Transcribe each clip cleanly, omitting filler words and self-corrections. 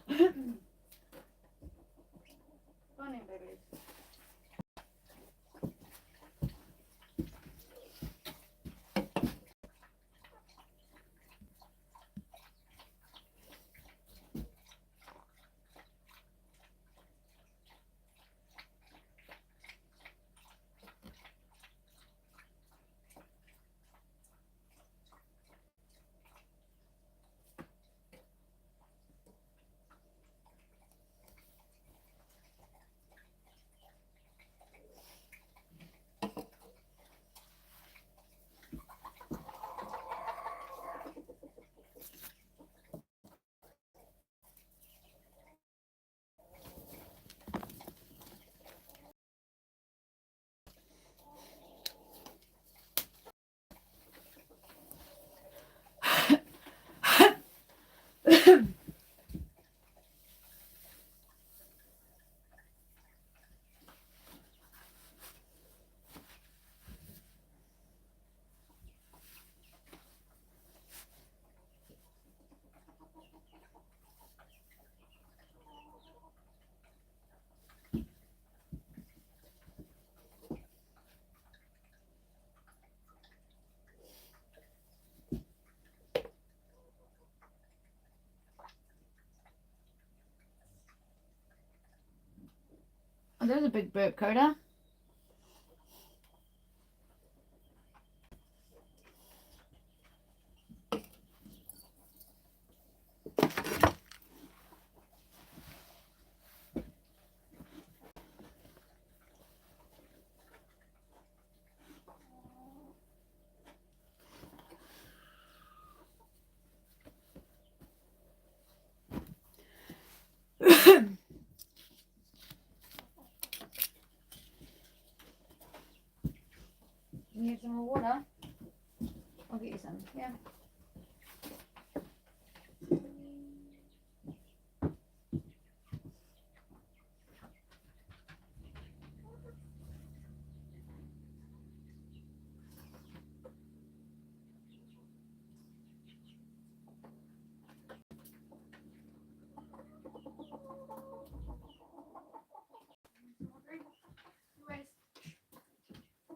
Morning, babies. Oh, there's a big burp, Coda. You need some more water? I'll get you some. Yeah.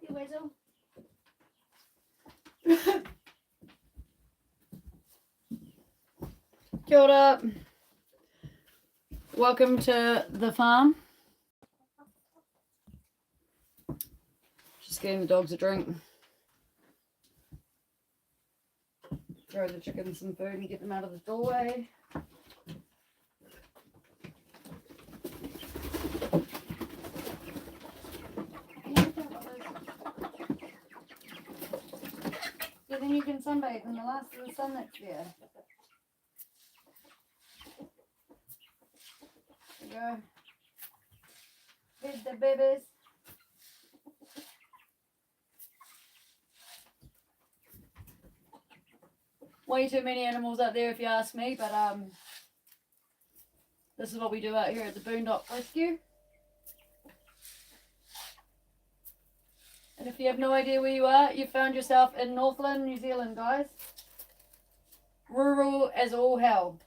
You Weasel. Kia ora. Welcome to the farm. Just getting the dogs a drink. Throw the chickens some food and get them out of the doorway. So then you can sunbathe in the last of the sun that's there. There you go. Feed the babies. Way too many animals out there if you ask me, but this is what we do out here at the Boondock Rescue. And if you have no idea where you are, you found yourself in Northland, New Zealand, guys. Rural as all hell.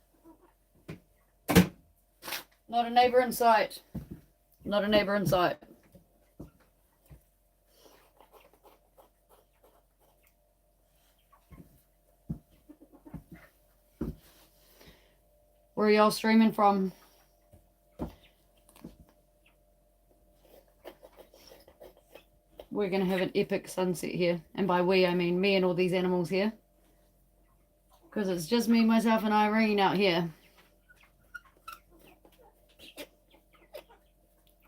Not a neighbour in sight. Not a neighbour in sight. Where are y'all streaming from? We're going to have an epic sunset here. And by we, I mean me and all these animals here. Because it's just me, myself, and Irene out here.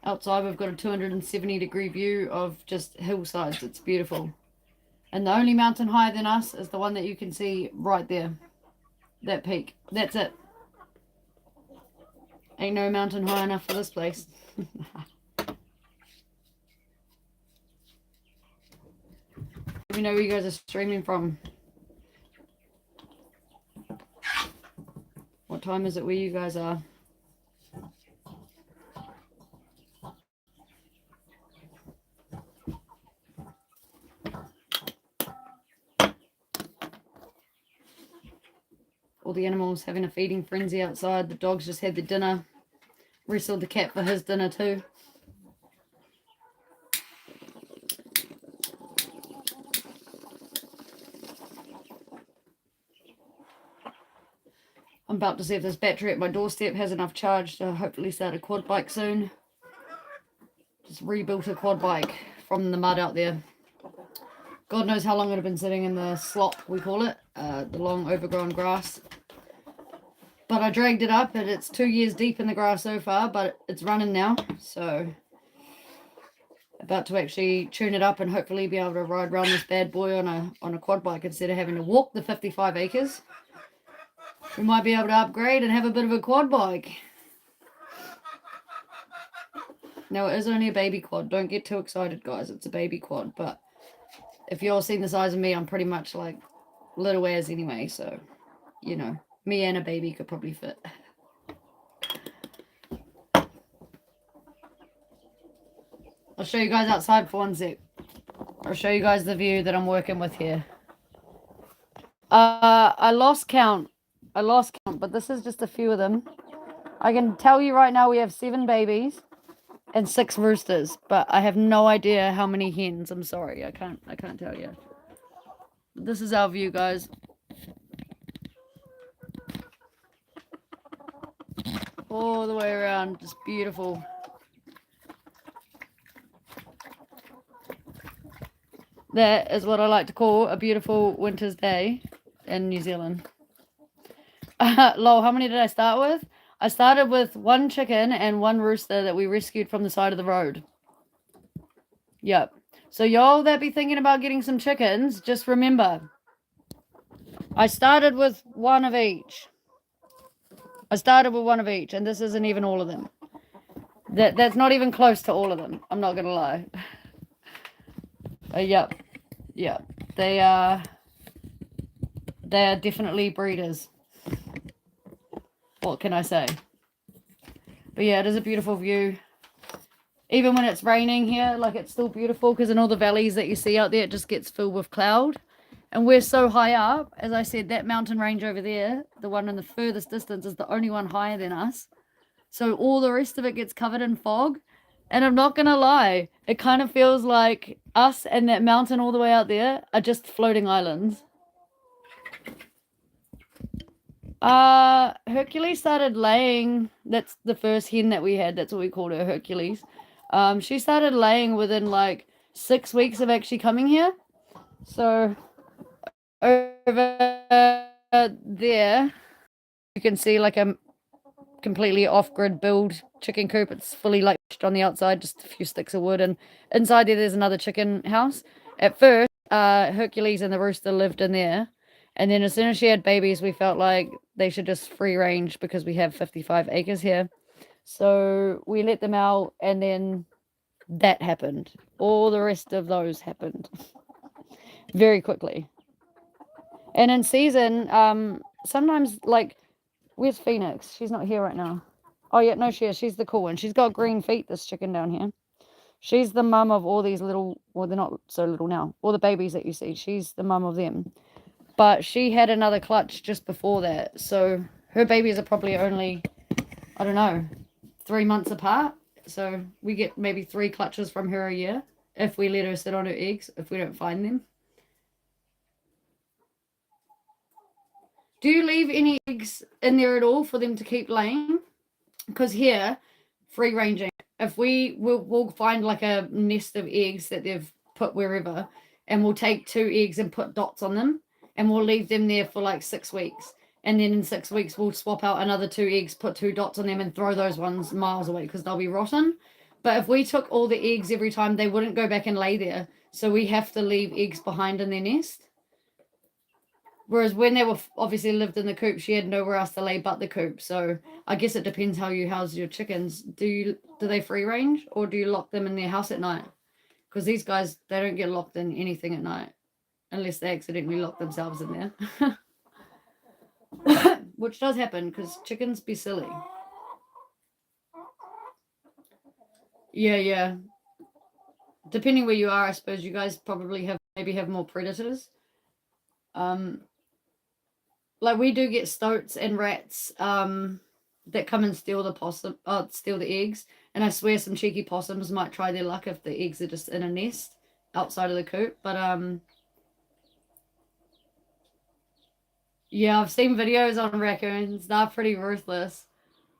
Outside, we've got a 270-degree view of just hillsides. It's beautiful. And the only mountain higher than us is the one that you can see right there. That peak. That's it. Ain't no mountain high enough for this place. Let me know where you guys are streaming from. What time is it where you guys are? the animals having a feeding frenzy outside. The dogs just had their dinner. Wrestled the cat for his dinner too. I'm about to see if this battery at my doorstep has enough charge to hopefully start a quad bike soon. Just rebuilt a quad bike from the mud out there. God knows how long it had been sitting in the slop, we call it, the long overgrown grass. But I dragged it up, and it's 2 years deep in the grass so far, but it's running now. So about to actually tune it up and hopefully be able to ride around this bad boy on a quad bike instead of having to walk the 55 acres. We might be able to upgrade and have a bit of a quad bike. Now, it is only a baby quad. Don't get too excited, guys. It's a baby quad. But if you're seeing the size of me, I'm pretty much like little as anyway. So, you know, me and a baby could probably fit. I'll show you guys outside for one sec. I'll show you guys the view that I'm working with here. I lost count, but this is just a few of them. I can tell you right now we have 7 babies and 6 roosters, but I have no idea how many hens. I'm sorry, I can't tell you. This is our view, guys. All the way around, just beautiful. That is what I like to call a beautiful winter's day in New Zealand. Lol, how many did I start with? I started with 1 chicken and 1 rooster that we rescued from the side of the road. Yep. So y'all that be thinking about getting some chickens, just remember, I started with 1 of each. And this isn't even all of them. That's not even close to all of them. I'm not gonna lie. Yep. They are definitely breeders. What can I say? But yeah, it is a beautiful view. Even when it's raining here, like, it's still beautiful, because in all the valleys that you see out there, it just gets filled with cloud. And we're so high up, as I said, that mountain range over there, the one in the furthest distance, is the only one higher than us. So all the rest of it gets covered in fog. And I'm not going to lie, it kind of feels like us and that mountain all the way out there are just floating islands. Hercules started laying. That's the first hen that we had. That's what we called her, Hercules. She started laying within like 6 weeks of actually coming here. So over there, you can see like a completely off-grid build chicken coop. It's fully like on the outside, just a few sticks of wood, and inside there's another chicken house. At first, Hercules and the rooster lived in there, and then as soon as she had babies, we felt like they should just free range because we have 55 acres here. So we let them out, and then that happened. All the rest of those happened very quickly. And in season, sometimes, like, where's Phoenix? She's not here right now. Oh, yeah, no, she is. She's the cool one. She's got green feet, this chicken down here. She's the mum of all these little, well, they're not so little now, all the babies that you see. She's the mum of them. But she had another clutch just before that. So her babies are probably only, I don't know, 3 months apart. So we get maybe 3 clutches from her a year if we let her sit on her eggs, if we don't find them. Do you leave any eggs in there at all for them to keep laying? Because here, free ranging, if we'll find like a nest of eggs that they've put wherever, and we'll take 2 eggs and put dots on them, and we'll leave them there for like 6 weeks. And then in 6 weeks, we'll swap out another 2 eggs, put 2 dots on them, and throw those ones miles away because they'll be rotten. But if we took all the eggs every time, they wouldn't go back and lay there. So we have to leave eggs behind in their nest. Whereas when they were obviously lived in the coop, she had nowhere else to lay but the coop. So I guess it depends how you house your chickens. Do they free range, or do you lock them in their house at night? Because these guys, they don't get locked in anything at night unless they accidentally lock themselves in there. Which does happen because chickens be silly. Yeah. Depending where you are, I suppose you guys probably maybe have more predators. Like we do get stoats and rats that come and steal the possum, steal the eggs. And I swear some cheeky possums might try their luck if the eggs are just in a nest outside of the coop. But yeah, I've seen videos on raccoons. They're pretty ruthless.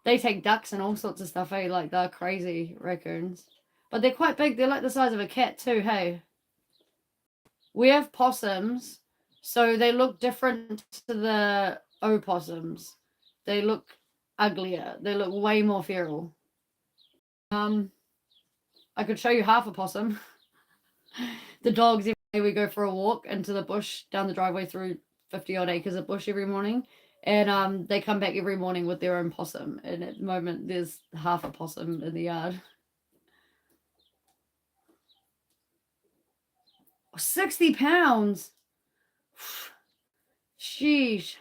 They take ducks and all sorts of stuff, hey, like they're crazy raccoons. But they're quite big. They're like the size of a cat too, hey. We have possums, so they look different to the opossums. They look uglier. They look way more feral. I could show you half a possum. The dogs, every day we go for a walk into the bush down the driveway through 50 odd acres of bush every morning. And they come back every morning with their own possum. And at the moment, there's half a possum in the yard. 60 pounds. Sheesh.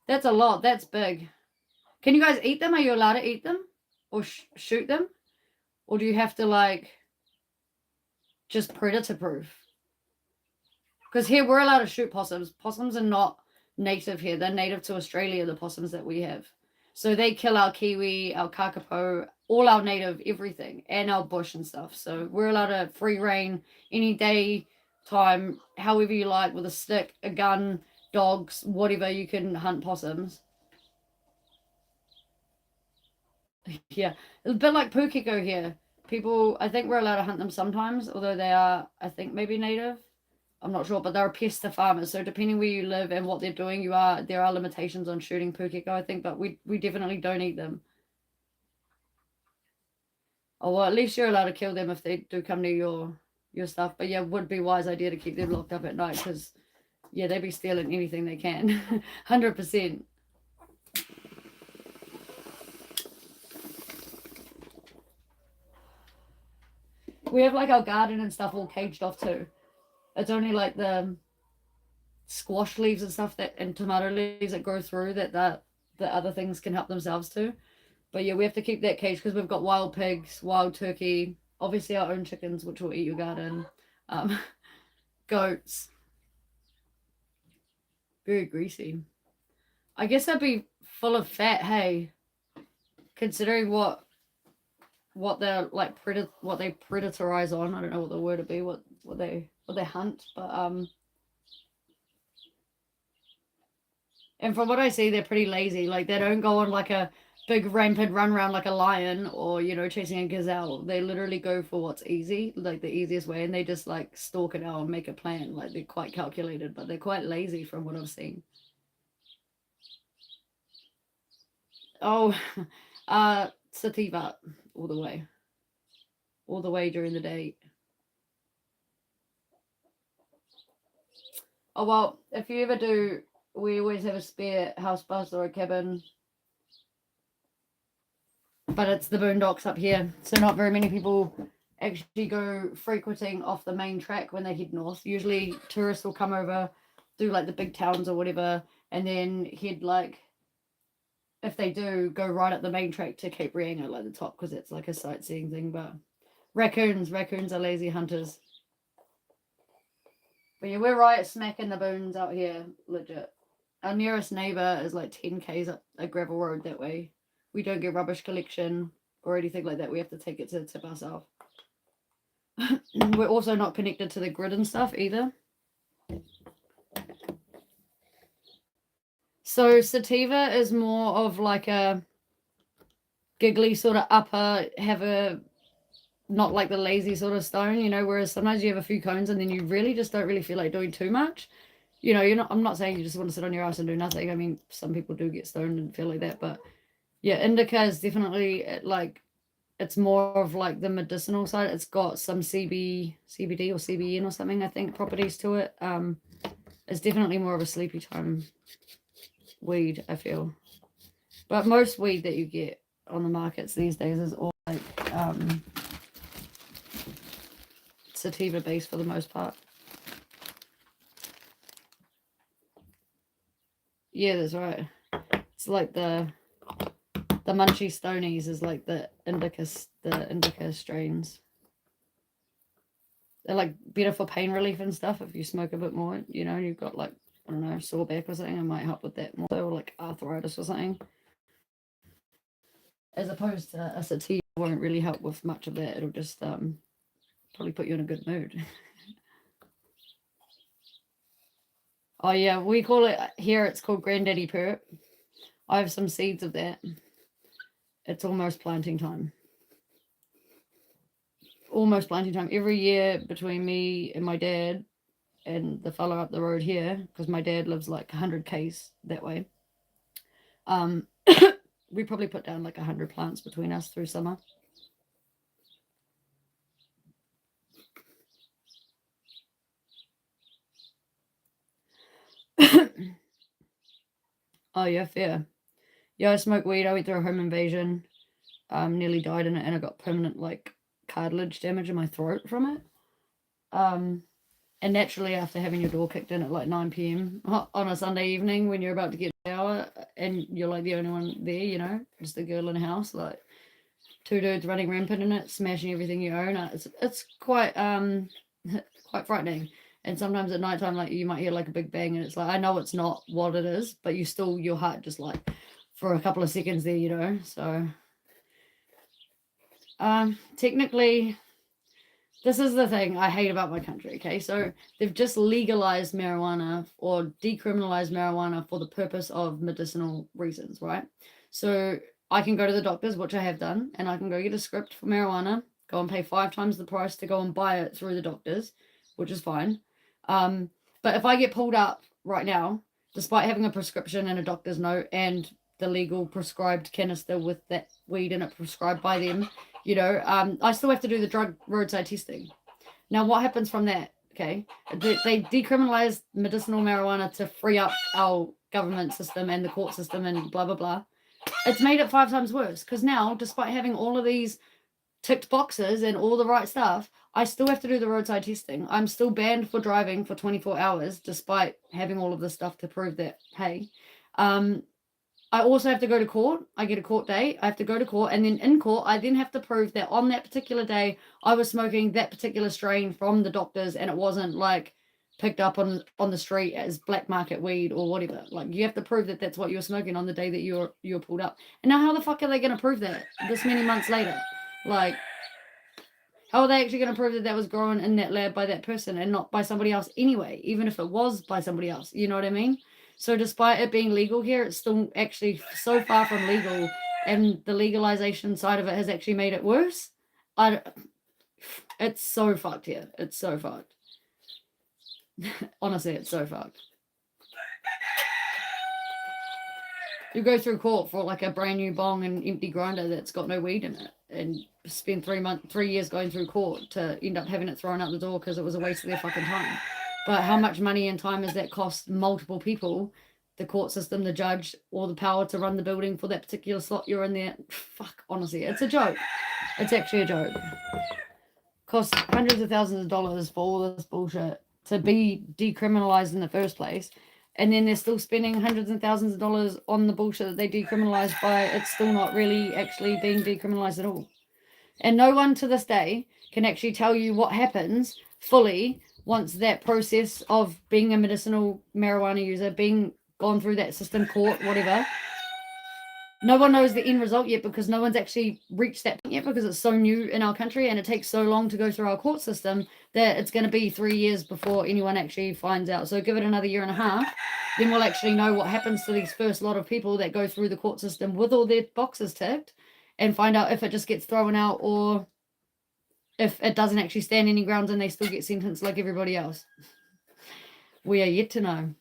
That's a lot. That's big. Can you guys eat them? Are you allowed to eat them? Or shoot them? Or do you have to, like, just predator proof? Because here we're allowed to shoot possums. Possums are not native here. They're native to Australia, the possums that we have. So they kill our kiwi, our kakapo, all our native everything, and our bush and stuff. So we're allowed to free reign any day, time, however you like, with a stick, a gun, dogs, whatever, you can hunt possums. Yeah, it's a bit like pukeko here. People, I think we're allowed to hunt them sometimes, although they are, I think, maybe native. I'm not sure, but they're a pest to farmers. So depending where you live and what they're doing, there are limitations on shooting pukeko, I think, but we definitely don't eat them. Oh well, at least you're allowed to kill them if they do come near your stuff. But yeah, would be a wise idea to keep them locked up at night because yeah, they'd be stealing anything they can. 100%. We have like our garden and stuff all caged off too. It's only like the squash leaves and stuff that and tomato leaves that grow through that the other things can help themselves to. But yeah, we have to keep that caged because we've got wild pigs, wild turkey, obviously our own chickens, which will eat your garden, um, goats. Very greasy. I guess they'd be full of fat, hey, considering what they're like what they predatorize on. I don't know what the word would be, what they hunt, but and from what I see, they're pretty lazy. Like they don't go on like a big rampant run around like a lion or chasing a gazelle. They literally go for what's easy, like the easiest way, and they just like stalk it out and make a plan. Like they're quite calculated, but they're quite lazy from what I've seen. Oh, sativa all the way during the day. Oh well, if you ever do, we always have a spare house bus or a cabin, but it's the boondocks up here, so not very many people actually go frequenting off the main track when they head north. Usually tourists will come over, do like the big towns or whatever, and then head like, if they do, go right up the main track to Cape Reinga, like the top, because it's like a sightseeing thing. But raccoons are lazy hunters. But yeah, we're right smack in the boons out here, legit. Our nearest neighbour is like 10 k's up a gravel road that way. We don't get rubbish collection or anything like that. We have to take it to tip ourselves. We're also not connected to the grid and stuff either. So sativa is more of like a giggly sort of upper, have a not like the lazy sort of stone, whereas sometimes you have a few cones and then you really just don't really feel like doing too much. I'm not saying you just want to sit on your ass and do nothing. I mean, some people do get stoned and feel like that, but yeah, indica is definitely like, it's more of like the medicinal side. It's got some CBD or CBN or something, I think, properties to it. It's definitely more of a sleepy time weed, I feel. But most weed that you get on the markets these days is all like sativa based for the most part. Yeah, that's right. It's like the munchy stonies is like the indica strains. They're like better for pain relief and stuff if you smoke a bit more, you've got like I don't know, sore back or something, it might help with that more. So, like arthritis or something. As opposed to a sativa, won't really help with much of that. It'll just probably put you in a good mood. Oh yeah, we call it here. It's called Granddaddy Perp. I have some seeds of that. It's almost planting time. Almost planting time. Every year between me and my dad and the fella up the road here, because my dad lives like 100 k's that way. We probably put down like 100 plants between us through summer. Oh yeah, fair. Yeah, I smoke weed. I went through a home invasion. Nearly died in it, and I got permanent like cartilage damage in my throat from it. And naturally, after having your door kicked in at like 9 p.m. on a Sunday evening when you're about to get a shower and you're like the only one there, you know, just a girl in a house, like two dudes running rampant in it, smashing everything you own. It's quite quite frightening. And sometimes at nighttime, like you might hear like a big bang, and it's like I know it's not what it is, but you still your heart just like for a couple of seconds there, you know. So technically, this is the thing I hate about my country, okay? So they've just legalized marijuana or decriminalized marijuana for the purpose of medicinal reasons, right? So I can go to the doctors, which I have done, and I can go get a script for marijuana, go and pay 5 times the price to go and buy it through the doctors, which is fine. But if I get pulled up right now, despite having a prescription and a doctor's note and the legal prescribed canister with that weed in it prescribed by them, you know, I still have to do the drug roadside testing. Now, what happens from that? Okay, they decriminalized medicinal marijuana to free up our government system and the court system and blah, blah, blah. It's made it 5 times worse because now, despite having all of these ticked boxes and all the right stuff, I still have to do the roadside testing. I'm still banned for driving for 24 hours despite having all of this stuff to prove that, hey, I also have to go to court. I get a court date. I have to go to court. And then in court, I then have to prove that on that particular day, I was smoking that particular strain from the doctors and it wasn't like picked up on the street as black market weed or whatever. Like you have to prove that that's what you were smoking on the day that you were pulled up. And now how the fuck are they going to prove that this many months later? Like, how are they actually going to prove that that was grown in that lab by that person and not by somebody else anyway, even if it was by somebody else? You know what I mean? So despite it being legal here, it's still actually so far from legal, and the legalization side of it has actually made it worse. It's so fucked here. It's so fucked. Honestly, it's so fucked. You go through court for like a brand new bong and empty grinder that's got no weed in it, and spend 3 years going through court to end up having it thrown out the door because it was a waste of their fucking time. But how much money and time has that cost multiple people, the court system, the judge, or the power to run the building for that particular slot you're in there? Fuck, honestly, it's a joke. It's actually a joke. Costs hundreds of thousands of dollars for all this bullshit to be decriminalized in the first place. And then they're still spending hundreds of thousands of dollars on the bullshit that they decriminalized by it's still not really actually being decriminalized at all. And no one to this day can actually tell you what happens fully once that process of being a medicinal marijuana user, being gone through that system, court, whatever. No one knows the end result yet because no one's actually reached that point yet because it's so new in our country and it takes so long to go through our court system that it's going to be 3 years before anyone actually finds out. So give it another year and a half, then we'll actually know what happens to these first lot of people that go through the court system with all their boxes ticked and find out if it just gets thrown out or if it doesn't actually stand any grounds and they still get sentenced like everybody else. We are yet to know.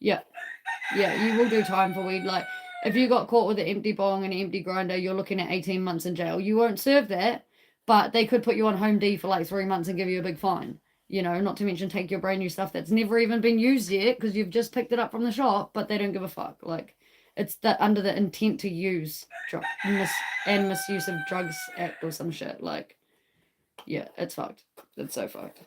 Yeah. Yeah, you will do time for weed. Like, if you got caught with an empty bong and an empty grinder, you're looking at 18 months in jail. You won't serve that, but they could put you on home D for like 3 months and give you a big fine. You know, not to mention take your brand new stuff that's never even been used yet because you've just picked it up from the shop, but they don't give a fuck. Like, it's under the intent to use and misuse of drugs act or some shit. Like, yeah, it's fucked. It's so fucked.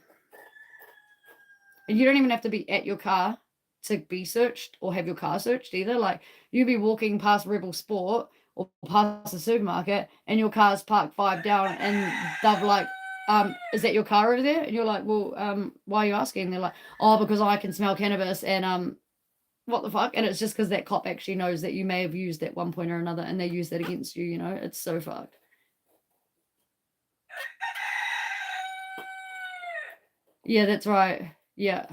And you don't even have to be at your car to be searched or have your car searched either. Like, you'd be walking past Rebel Sport or past the supermarket and your car's parked 5 down and they've like is that your car over there? And you're like, well, why are you asking? And they're like, oh, because I can smell cannabis, and what the fuck? And it's just because that cop actually knows that you may have used at one point or another, and they use that against you, you know? It's so fucked. Yeah, that's right. Yeah.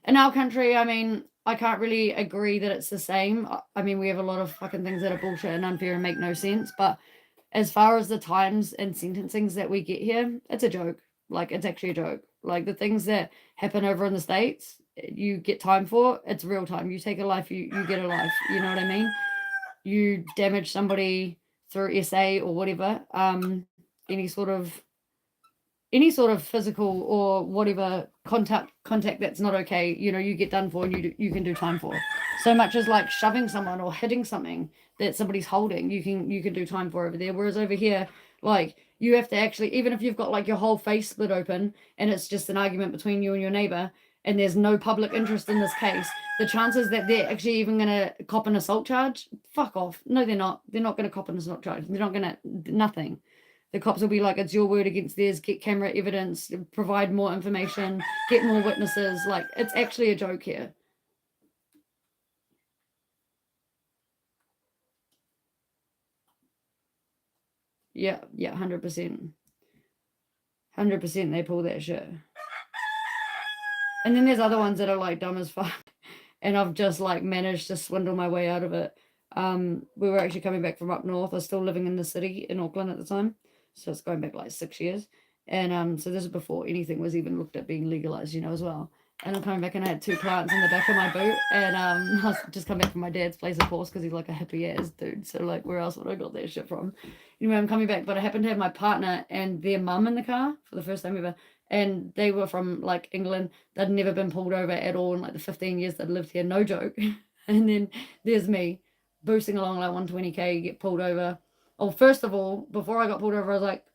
In our country, I mean, I can't really agree that it's the same. I mean, we have a lot of fucking things that are bullshit and unfair and make no sense. But as far as the times and sentencings that we get here, it's a joke. Like, it's actually a joke. Like, the things that happen over in the States, you get time for, it's real time. You take a life, you get a life. You know what I mean? You damage somebody through SA or whatever, any sort of physical or whatever contact that's not okay, you know, you get done for, and you can do time for. So much as like shoving someone or hitting something that somebody's holding, you can do time for over there. Whereas over here, like, you have to actually, even if you've got like your whole face split open and it's just an argument between you and your neighbor, and there's no public interest in this case, the chances that they're actually even going to cop an assault charge, fuck off. No, they're not. They're not going to cop an assault charge. They're not going to, nothing. The cops will be like, it's your word against theirs, get camera evidence, provide more information, get more witnesses. Like, it's actually a joke here. Yeah, 100%. 100% they pull that shit. And then there's other ones that are like dumb as fuck. And I've just like managed to swindle my way out of it. We were actually coming back from up north. I was still living in the city in Auckland at the time. So it's going back like 6 years. And so this is before anything was even looked at being legalized, you know, as well. And I'm coming back and I had 2 plants in the back of my boot. And I was just come back from my dad's place, of course, because he's like a hippie ass dude. So like, where else would I got that shit from? Anyway, I'm coming back, but I happened to have my partner and their mum in the car for the first time ever. And they were from like England. They'd never been pulled over at all in like the 15 years they'd lived here, no joke. And then there's me boosting along like 120k, get pulled over. Oh, first of all, before I got pulled over, I was like,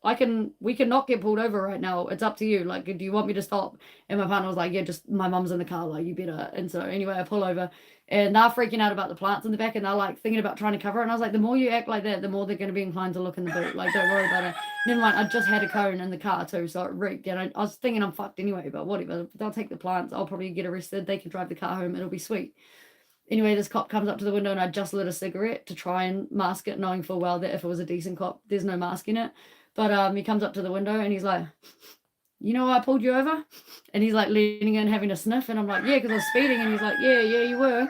we can not get pulled over right now. It's up to you. Like, do you want me to stop? And my partner was like, yeah, just my mum's in the car, like, you better. And so anyway, I pull over and they're freaking out about the plants in the back and they're like thinking about trying to cover it. And I was like, the more you act like that, the more they're going to be inclined to look in the boot. Like, don't worry about it. Never mind, I just had a cone in the car too, so it reeked. And I was thinking I'm fucked anyway, but whatever. They'll take the plants. I'll probably get arrested. They can drive the car home. It'll be sweet. Anyway, this cop comes up to the window and I just lit a cigarette to try and mask it, knowing full well that if it was a decent cop, there's no masking it. But he comes up to the window and he's like, you know why I pulled you over? And he's like leaning in, having a sniff. And I'm like, yeah, because I was speeding. And he's like, yeah, you were.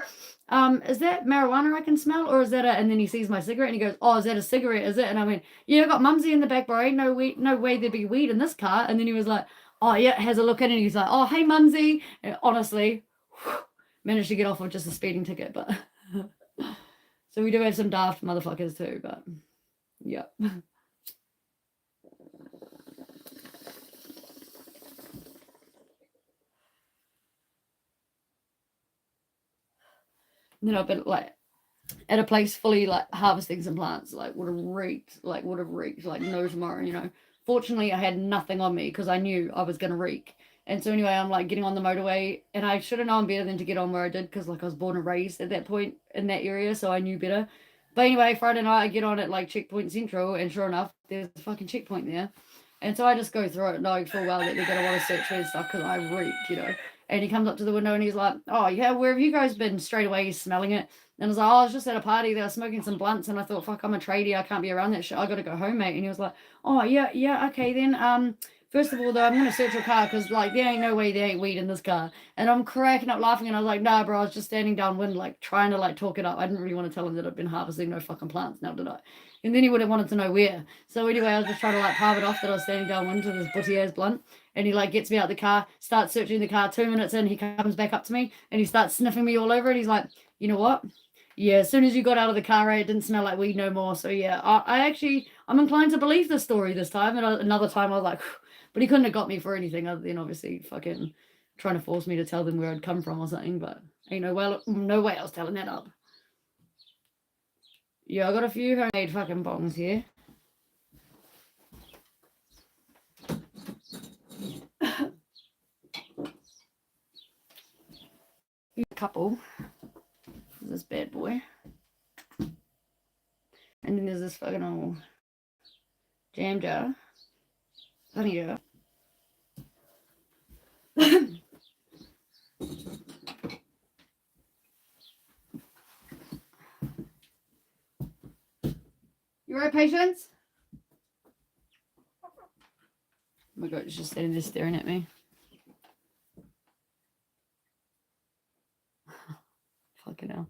Is that marijuana I can smell? Or is that and then he sees my cigarette and he goes, oh, is that a cigarette? Is it? And I went, yeah, I got mumsy in the back, bro. Ain't no way there'd be weed in this car. And then he was like, oh, yeah, has a look in. And he's like, oh, hey, mumsy. And honestly, managed to get off with just a speeding ticket, but so we do have some daft motherfuckers too, but yeah. You know, but like at a place fully like harvesting some plants, like would have reeked like no tomorrow, you know. Fortunately, I had nothing on me because I knew I was gonna reek. And so anyway, I'm like getting on the motorway, and I should have known better than to get on where I did because like I was born and raised at that point in that area, so I knew better. But anyway, Friday night I get on at like Checkpoint Central, and sure enough, there's a fucking checkpoint there. And so I just go through it knowing full well that they're gonna want to search me and stuff because I reek, you know. And he comes up to the window and he's like, "Oh yeah, where have you guys been?" Straight away he's smelling it. And I was like, "Oh, I was just at a party. They were smoking some blunts, and I thought, fuck, I'm a tradie. I can't be around that shit. I gotta go home, mate." And he was like, "Oh yeah, okay then. First of all, though, I'm gonna search your car because like there ain't no way there ain't weed in this car." And I'm cracking up laughing, and I was like, "Nah, bro, I was just standing downwind, like trying to like talk it up. I didn't really want to tell him that I'd been harvesting no fucking plants, now did I?" And then he would have wanted to know where. So anyway, I was just trying to like palm it off that I was standing downwind to this butty ass blunt. And he like gets me out the car, starts searching the car. 2 minutes in, he comes back up to me and he starts sniffing me all over. And he's like, "You know what? Yeah, as soon as you got out of the car, it didn't smell like weed no more." So yeah, I'm inclined to believe the story this time. And another time I was like, but he couldn't have got me for anything other than obviously fucking trying to force me to tell them where I'd come from or something. But ain't no way I was telling that up. Yeah, I got a few homemade fucking bongs here. A couple. This bad boy. And then there's this fucking old jam jar. Funny, yeah. You right, Patience? Oh my god, she's just standing there staring at me. Fucking hell.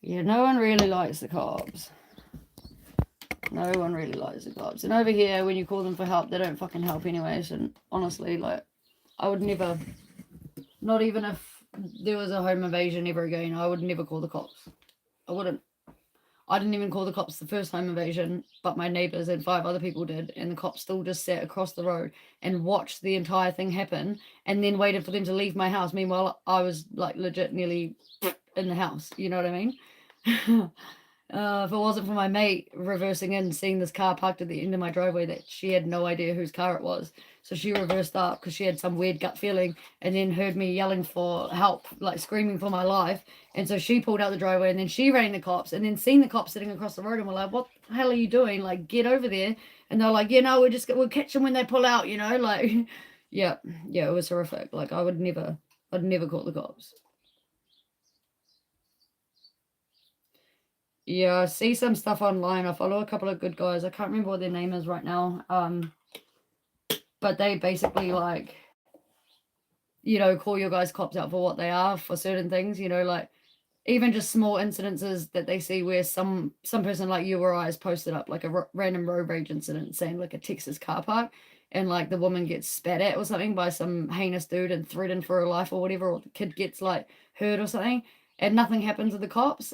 Yeah, no one really likes the cops. No one really likes the cops. And over here, when you call them for help, they don't fucking help anyways. And honestly, like, I would never, not even if there was a home invasion ever again, I would never call the cops. I wouldn't. I didn't even call the cops the first home invasion, but my neighbors and 5 other people did. And the cops still just sat across the road and watched the entire thing happen and then waited for them to leave my house. Meanwhile, I was like legit nearly in the house. You know what I mean? If it wasn't for my mate reversing in, seeing this car parked at the end of my driveway that she had no idea whose car it was. So she reversed up because she had some weird gut feeling and then heard me yelling for help, like screaming for my life. And so she pulled out the driveway and then she rang the cops and then seen the cops sitting across the road and were like, what the hell are you doing? Like, get over there. And they're like, we'll catch them when they pull out, like, yeah, it was horrific. Like, I'd never call the cops. Yeah, I see some stuff online. I follow a couple of good guys. I can't remember what their name is right now. But they basically like, call your guys cops out for what they are for certain things, like even just small incidences that they see where some person like you or I has posted up like a random road rage incident saying like a Texas car park and like the woman gets spat at or something by some heinous dude and threatened for her life or whatever, or the kid gets like hurt or something and nothing happens with the cops.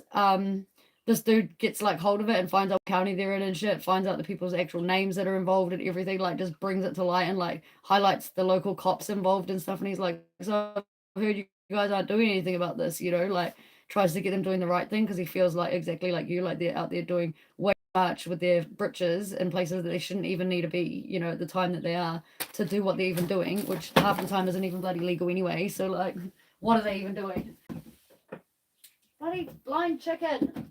This dude gets like hold of it and finds out what county they're in and shit, finds out the people's actual names that are involved and everything, like just brings it to light and like highlights the local cops involved and stuff. And he's like, so I've heard you guys aren't doing anything about this, like tries to get them doing the right thing because he feels like exactly like you, like they're out there doing way too much with their britches in places that they shouldn't even need to be, at the time that they are to do what they're even doing, which half the time isn't even bloody legal anyway. So like, what are they even doing? Bloody blind chicken.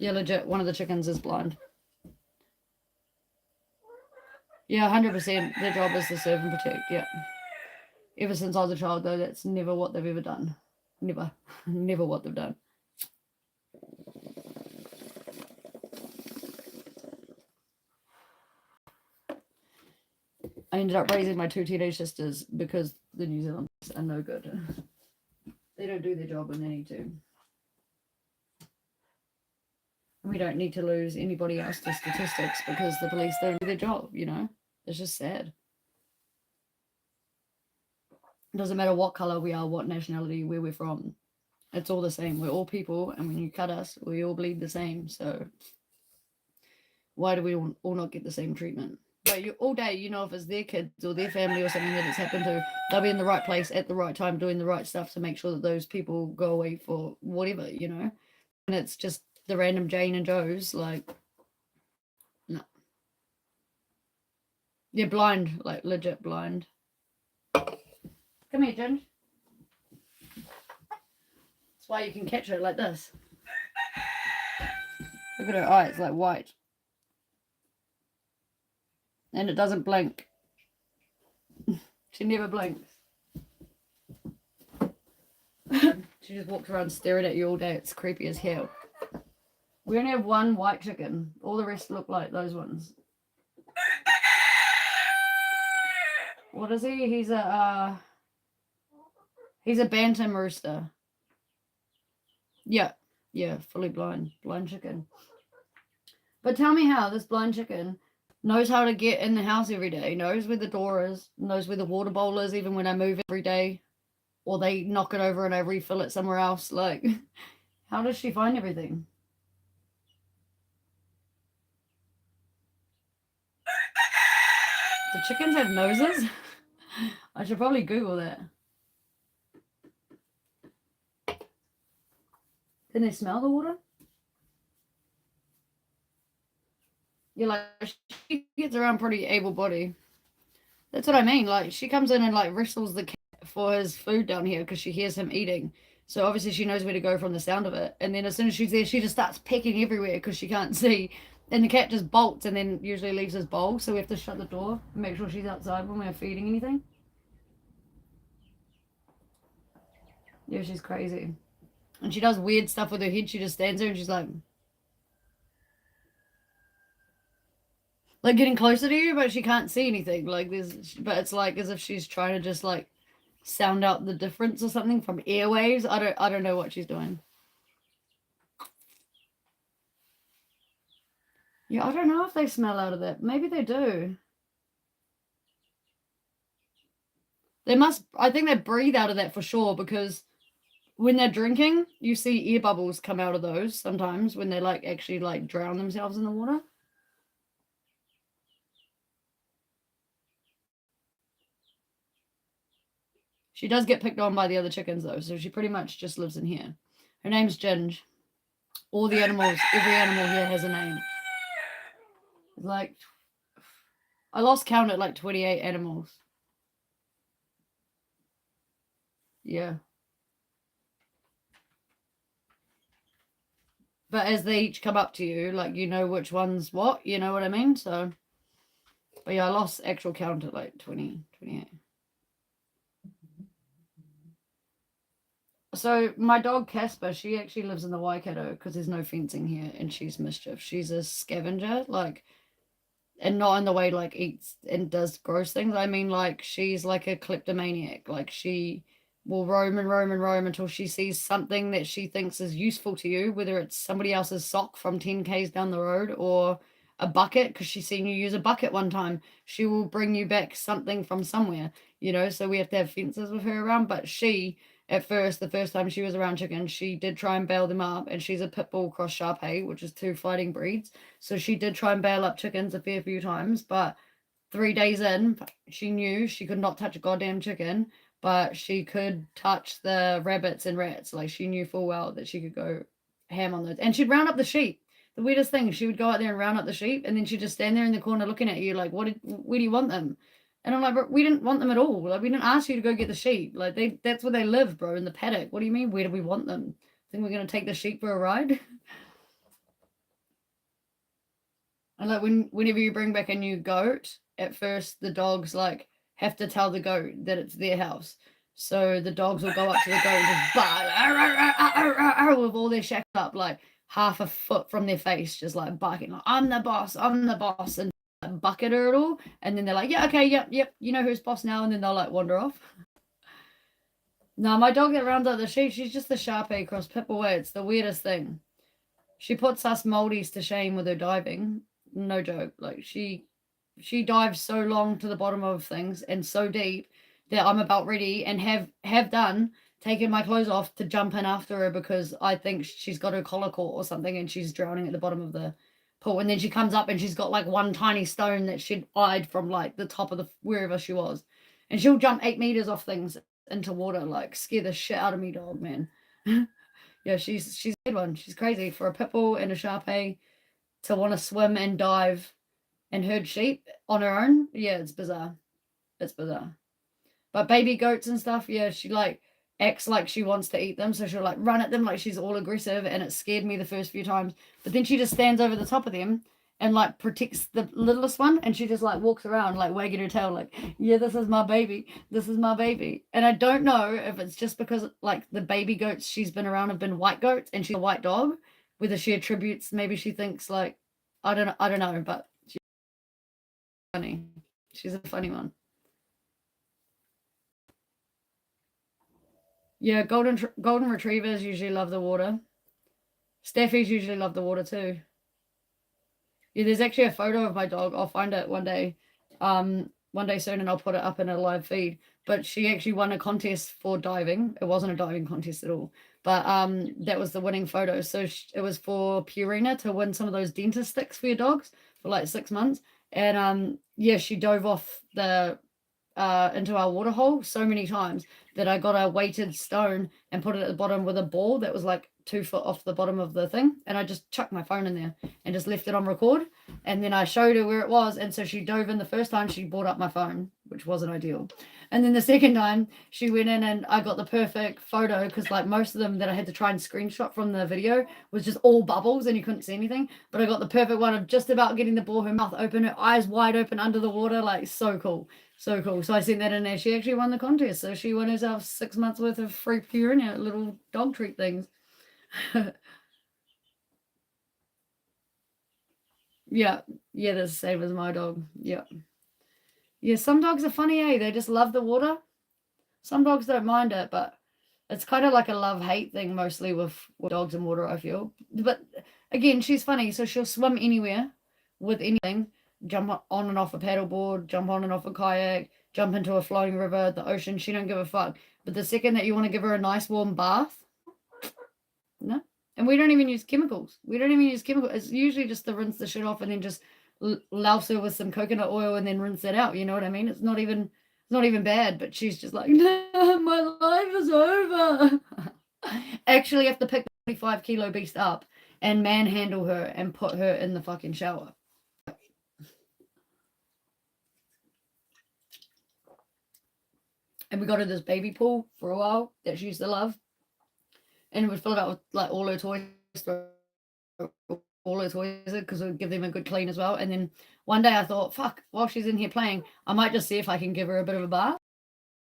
Yeah, legit, one of the chickens is blind. Yeah, 100%. Their job is to serve and protect, yeah. Ever since I was a child, though, that's never what they've ever done. Never. Never what they've done. I ended up raising my 2 teenage sisters because the New Zealanders are no good. They don't do their job when they need to. We don't need to lose anybody else to statistics because the police don't do their job, It's just sad. It doesn't matter what colour we are, what nationality, where we're from. It's all the same. We're all people, and when you cut us, we all bleed the same. So why do we all not get the same treatment? But all day, if it's their kids or their family or something that it's happened to, they'll be in the right place at the right time doing the right stuff to make sure that those people go away for whatever, And it's just the random Jane and Joes, like, no. They're blind, like legit blind. Come here, Ginge. That's why you can catch her like this. Look at her eyes, like white. And it doesn't blink. She never blinks. She just walks around staring at you all day. It's creepy as hell. We only have one white chicken. All the rest look like those ones. What is he? He's a bantam rooster. Yeah, fully blind chicken. But tell me how this blind chicken knows how to get in the house every day, knows where the door is, knows where the water bowl is, even when I move every day, or they knock it over and I refill it somewhere else. Like, how does she find everything? Do chickens have noses? I should probably Google that. Can they smell the water? Yeah, like she gets around pretty able-bodied. That's what I mean. Like she comes in and like wrestles the cat for his food down here because she hears him eating. So obviously she knows where to go from the sound of it. And then as soon as she's there, she just starts pecking everywhere because she can't see. And the cat just bolts and then usually leaves his bowl. So we have to shut the door and make sure she's outside when we're feeding anything. Yeah, she's crazy. And she does weird stuff with her head. She just stands there and she's like getting closer to you, but she can't see anything. Like but it's like as if she's trying to just like sound out the difference or something from airwaves. I don't know what she's doing. Yeah, I don't know if they smell out of that. Maybe they do. They must. I think they breathe out of that for sure because when they're drinking, you see air bubbles come out of those sometimes when they like actually like drown themselves in the water. She does get picked on by the other chickens though, so she pretty much just lives in here. Her name's Ginge. All the animals, every animal here has a name. Like, I lost count at like 28 animals. Yeah. But as they each come up to you, like you know which one's what, you know what I mean? So, but yeah, I lost actual count at like 20, 28. So my dog Casper, she actually lives in the Waikato because there's no fencing here and she's mischief. She's a scavenger, like, and not in the way like eats and does gross things. I mean, like, she's like a kleptomaniac. Like, she will roam and roam and roam until she sees something that she thinks is useful to you, whether it's somebody else's sock from 10 Ks down the road or a bucket because she's seen you use a bucket one time. She will bring you back something from somewhere, you know, so we have to have fences with her around. But she, at first, the first time she was around chickens, she did try and bail them up, and she's a pit bull cross Shar Pei, which is two fighting breeds. So she did try and bail up chickens a fair few times, but 3 days in, she knew she could not touch a goddamn chicken, but she could touch the rabbits and rats. Like, she knew full well that she could go ham on those. And she'd round up the sheep. The weirdest thing, she would go out there and round up the sheep, and then she'd just stand there in the corner looking at you like, where do you want them? And I'm like, bro, we didn't want them at all. Like, we didn't ask you to go get the sheep. Like, that's where they live, bro, in the paddock. What do you mean, where do we want them? Think we're gonna take the sheep for a ride? And like whenever you bring back a new goat, at first the dogs like have to tell the goat that it's their house. So the dogs will go up to the goat and just bark with all their shackles up, like half a foot from their face, just like barking, like, I'm the boss, and like, bucket her at all. And then they're like, yeah, okay, yep, you know who's boss now, and then they'll like wander off. No, my dog that rounds up the sheep, she's just the Shar Pei cross pit bull. It's the weirdest thing. She puts us Maldies to shame with her diving. No joke. Like, she dives so long to the bottom of things and so deep that I'm about ready and have done taken my clothes off to jump in after her because I think she's got her collar caught or something and she's drowning at the bottom of the pool. And then she comes up and she's got like one tiny stone that she'd eyed from like the top of the wherever she was. And she'll jump 8 meters off things into water, like scare the shit out of me, dog, man. Yeah, she's a good one. She's crazy for a pit bull and a Shar Pei to want to swim and dive and herd sheep on her own. Yeah, it's bizarre. It's bizarre. But baby goats and stuff, yeah, she like acts like she wants to eat them, so she'll like run at them like she's all aggressive, and it scared me the first few times. But then she just stands over the top of them and like protects the littlest one, and she just like walks around like wagging her tail like, yeah, this is my baby, this is my baby. And I don't know if it's just because like the baby goats she's been around have been white goats and she's a white dog, whether she attributes, maybe she thinks like, I don't know, but she's funny. She's a funny one. Yeah, golden retrievers usually love the water. Staffies usually love the water too. Yeah, there's actually a photo of my dog. I'll find it one day soon, and I'll put it up in a live feed. But she actually won a contest for diving. It wasn't a diving contest at all, but that was the winning photo. So it was for Purina to win some of those dentist sticks for your dogs for like 6 months. And yeah, she dove off the into our water hole so many times that I got a weighted stone and put it at the bottom with a ball that was like 2 foot off the bottom of the thing, and I just chucked my phone in there and just left it on record, and then I showed her where it was, and so she dove in the first time. She brought up my phone, which wasn't ideal, and then the second time she went in and I got the perfect photo, because like most of them that I had to try and screenshot from the video was just all bubbles and you couldn't see anything, but I got the perfect one of just about getting the ball, her mouth open, her eyes wide open under the water, like so cool. So cool. So I sent that in there. She actually won the contest. So she won herself 6 months worth of free Purina little dog treat things. Yeah. Yeah, that's the same as my dog. Yeah. Yeah, some dogs are funny, eh? They just love the water. Some dogs don't mind it, but it's kind of like a love-hate thing mostly with dogs and water, I feel. But again, she's funny, so she'll swim anywhere with anything, jump on and off a paddleboard, jump on and off a kayak, jump into a flowing river, the ocean. She don't give a fuck. But the second that you want to give her a nice warm bath, no. And we don't even use chemicals. We don't even use chemicals. It's usually just to rinse the shit off and then just louse her with some coconut oil and then rinse it out. You know what I mean? It's not even bad, but she's just like, no, my life is over. Actually have to pick the 25-kilo beast up and manhandle her and put her in the fucking shower. And we got her this baby pool for a while that she used to love. And it would fill it up with like all her toys, because it would give them a good clean as well. And then one day I thought, fuck, while she's in here playing, I might just see if I can give her a bit of a bath.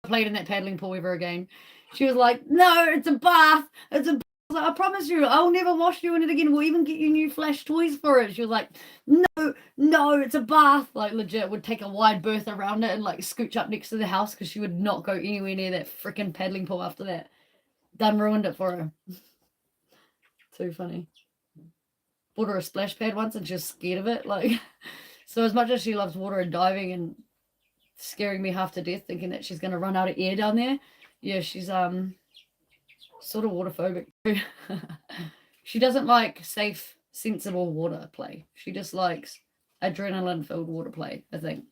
I played in that paddling pool ever again. She was like, no, it's a bath. It's a bath. I was like, I promise you, I'll never wash you in it again. We'll even get you new flash toys for it. She was like, no, it's a bath. Like legit would take a wide berth around it and like scooch up next to the house, because she would not go anywhere near that freaking paddling pool after that. Done ruined it for her. Too funny. Bought her a splash pad once and she was scared of it. Like, so as much as she loves water and diving and scaring me half to death, thinking that she's gonna run out of air down there, yeah, she's sort of water phobic. She doesn't like safe, sensible water play. She just likes adrenaline-filled water play, I think.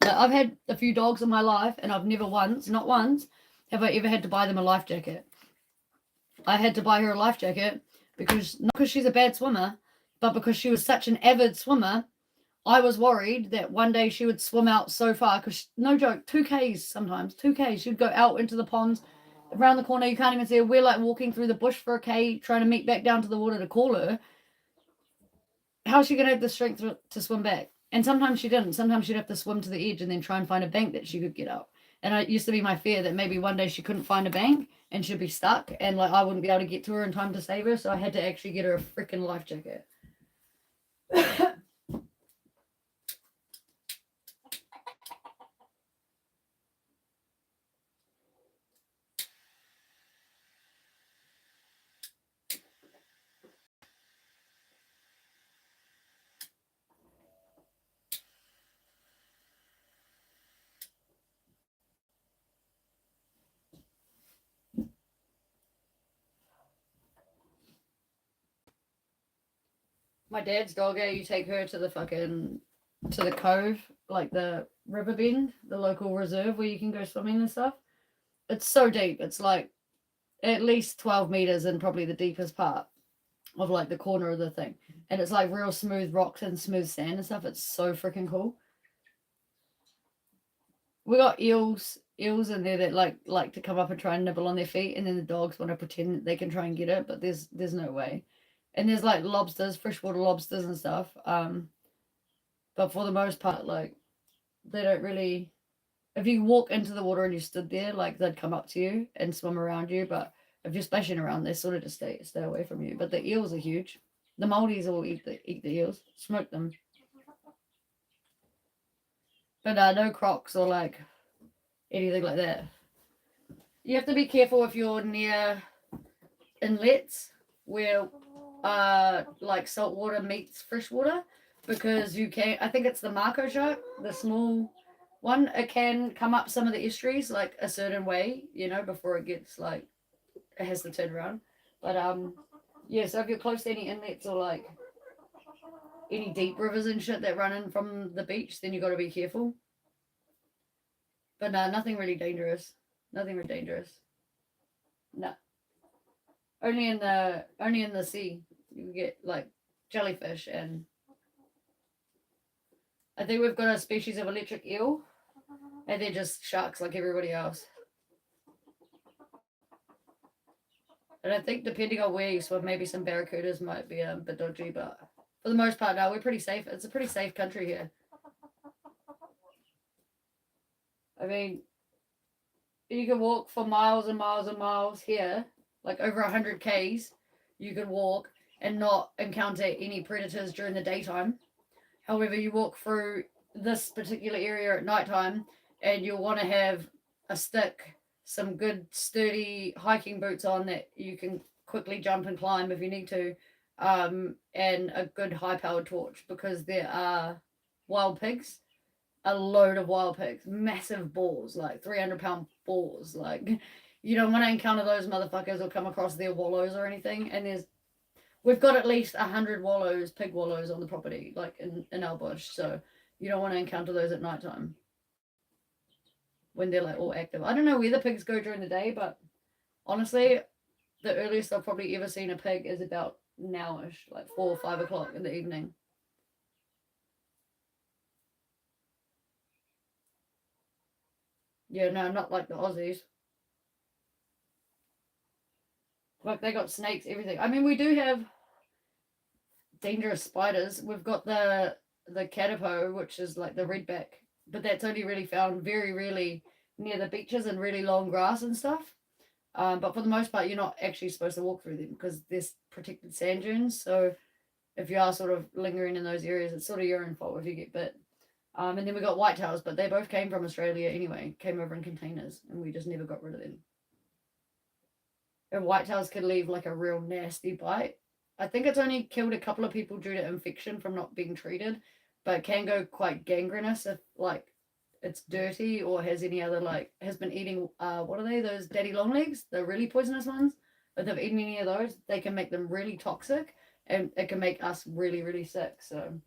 But I've had a few dogs in my life, and I've never once, not once, have I ever had to buy them a life jacket. I had to buy her a life jacket because, not because she's a bad swimmer, but because she was such an avid swimmer. I was worried that one day she would swim out so far, because, no joke, 2Ks sometimes, 2Ks. She'd go out into the ponds, around the corner, you can't even see her. We're like walking through the bush for a K, trying to meet back down to the water to call her. How's she going to have the strength to swim back? And sometimes she didn't. Sometimes she'd have to swim to the edge and then try and find a bank that she could get out. And it used to be my fear that maybe one day she couldn't find a bank and she'd be stuck, and like I wouldn't be able to get to her in time to save her. So I had to actually get her a freaking life jacket. My dad's dog, you take her to the cove, like the river bend, the local reserve where you can go swimming and stuff. It's so deep. It's like at least 12 meters in probably the deepest part of like the corner of the thing. And it's like real smooth rocks and smooth sand and stuff. It's so freaking cool. We got eels in there that like to come up and try and nibble on their feet, and then the dogs want to pretend that they can try and get it, but there's no way. And there's like lobsters, freshwater lobsters and stuff. But for the most part, like they don't really. If you walk into the water and you stood there, like they'd come up to you and swim around you. But if you're splashing around, they sort of just stay away from you. But the eels are huge. The Maldives will eat the eels, smoke them. But no crocs or like anything like that. You have to be careful if you're near inlets where like salt water meets fresh water, because you can, I think it's the Mako shark, the small one, it can come up some of the estuaries like a certain way, before it gets like, it has to turn around. But yeah, so if you're close to any inlets or like any deep rivers and shit that run in from the beach, then you got to be careful. But no, nothing really dangerous. Nothing really dangerous. No. Only in the sea you get like jellyfish, and I think we've got a species of electric eel, and they're just sharks like everybody else. And I think depending on where you swim, maybe some barracudas might be a bit dodgy, but for the most part, no, we're pretty safe. It's a pretty safe country here. I mean, you can walk for miles and miles and miles here, like over 100 Ks. You can walk and not encounter any predators during the daytime. However, you walk through this particular area at nighttime, and you'll want to have a stick, some good sturdy hiking boots on that you can quickly jump and climb if you need to, and a good high-powered torch, because there are wild pigs, a load of wild pigs, massive boars, like 300-pound boars. Like, you don't want to encounter those motherfuckers or come across their wallows or anything. And we've got at least 100 wallows, pig wallows on the property, like in our bush. So you don't want to encounter those at nighttime when they're like all active. I don't know where the pigs go during the day, but honestly, the earliest I've probably ever seen a pig is about nowish, like 4 or 5 o'clock in the evening. Yeah, no, not like the Aussies. Like, they got snakes, everything. I mean, we do have dangerous spiders. We've got the katapo, which is like the redback, but that's only really found very rarely near the beaches and really long grass and stuff. But for the most part, you're not actually supposed to walk through them because there's protected sand dunes. So if you are sort of lingering in those areas, it's sort of your own fault if you get bit. And then we got whitetails, but they both came from Australia anyway, came over in containers, and we just never got rid of them. And whitetails can leave like a real nasty bite. I think it's only killed a couple of people due to infection from not being treated, but it can go quite gangrenous if like it's dirty or has any other has been eating what are they, those daddy long legs, the really poisonous ones. If they've eaten any of those, they can make them really toxic, and it can make us really, really sick. So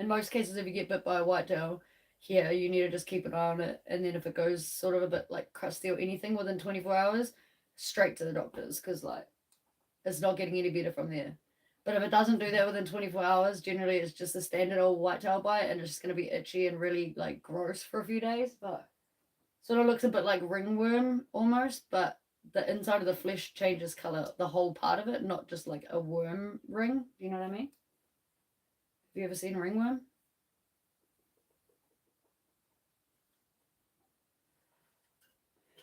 in most cases, if you get bit by a whitetail here, you need to just keep an eye on it, and then if it goes sort of a bit like crusty or anything within 24 hours, straight to the doctors, because like it's not getting any better from there. But if it doesn't do that within 24 hours, generally it's just a standard old whitetail bite, and it's just going to be itchy and really like gross for a few days. But sort of looks a bit like ringworm almost, but the inside of the flesh changes color, the whole part of it, not just like a worm ring. Do you know what I mean? Have you ever seen a ringworm?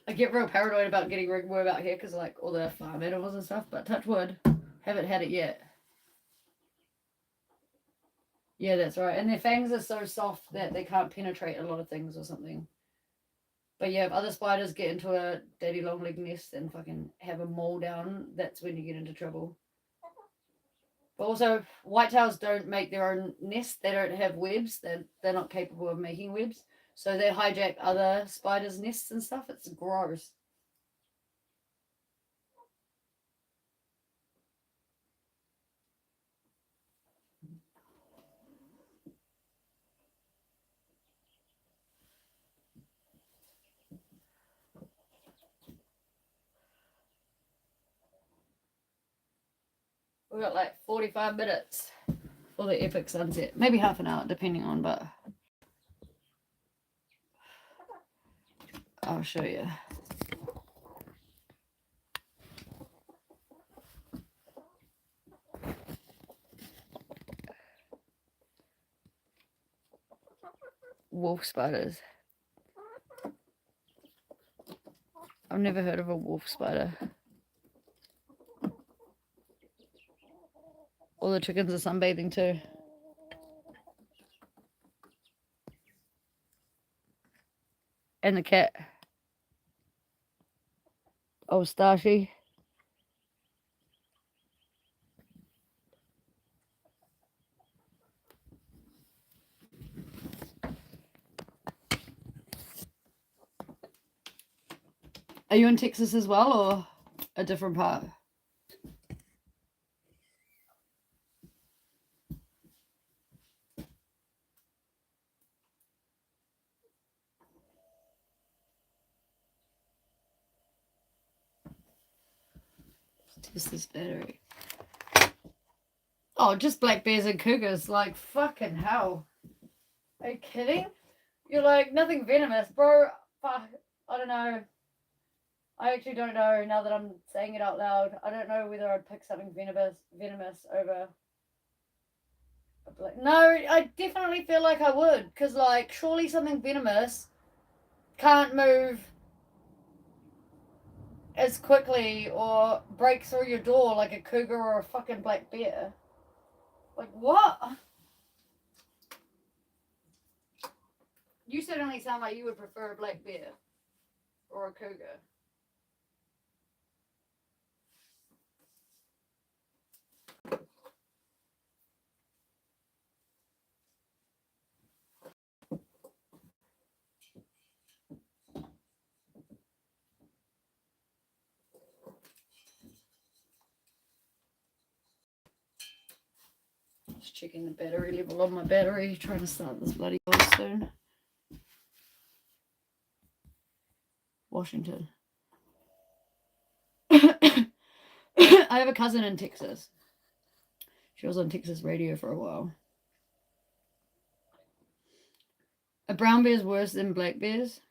I get real paranoid about getting ringworm out here because like all the farm animals and stuff, but touch wood, haven't had it yet. Yeah, that's right. And their fangs are so soft that they can't penetrate a lot of things or something. But yeah, if other spiders get into a daddy long leg nest and fucking have a mole down, that's when you get into trouble. But also, whitetails don't make their own nest. They don't have webs. They're not capable of making webs. So they hijack other spiders' nests and stuff. It's gross. We've got like 45 minutes for the epic sunset. Maybe half an hour, depending on, but I'll show you. Wolf spiders. I've never heard of a wolf spider. All the chickens are sunbathing too. And the cat. Oh, Starchy. Are you in Texas as well, or a different part? Test this battery. Oh, just black bears and cougars. Like, fucking hell. Are you kidding? You're like, nothing venomous. Bro, fuck. I don't know. I actually don't know now that I'm saying it out loud. I don't know whether I'd pick something venomous over a black. No, I definitely feel like I would. Because, like, surely something venomous can't move as quickly or break through your door like a cougar or a fucking black bear. Like, what? You certainly sound like you would prefer a black bear or a cougar. Just checking the battery level on my battery, trying to start this bloody voice soon. Washington. I have a cousin in Texas. She was on Texas radio for a while. A brown bear's worse than black bears?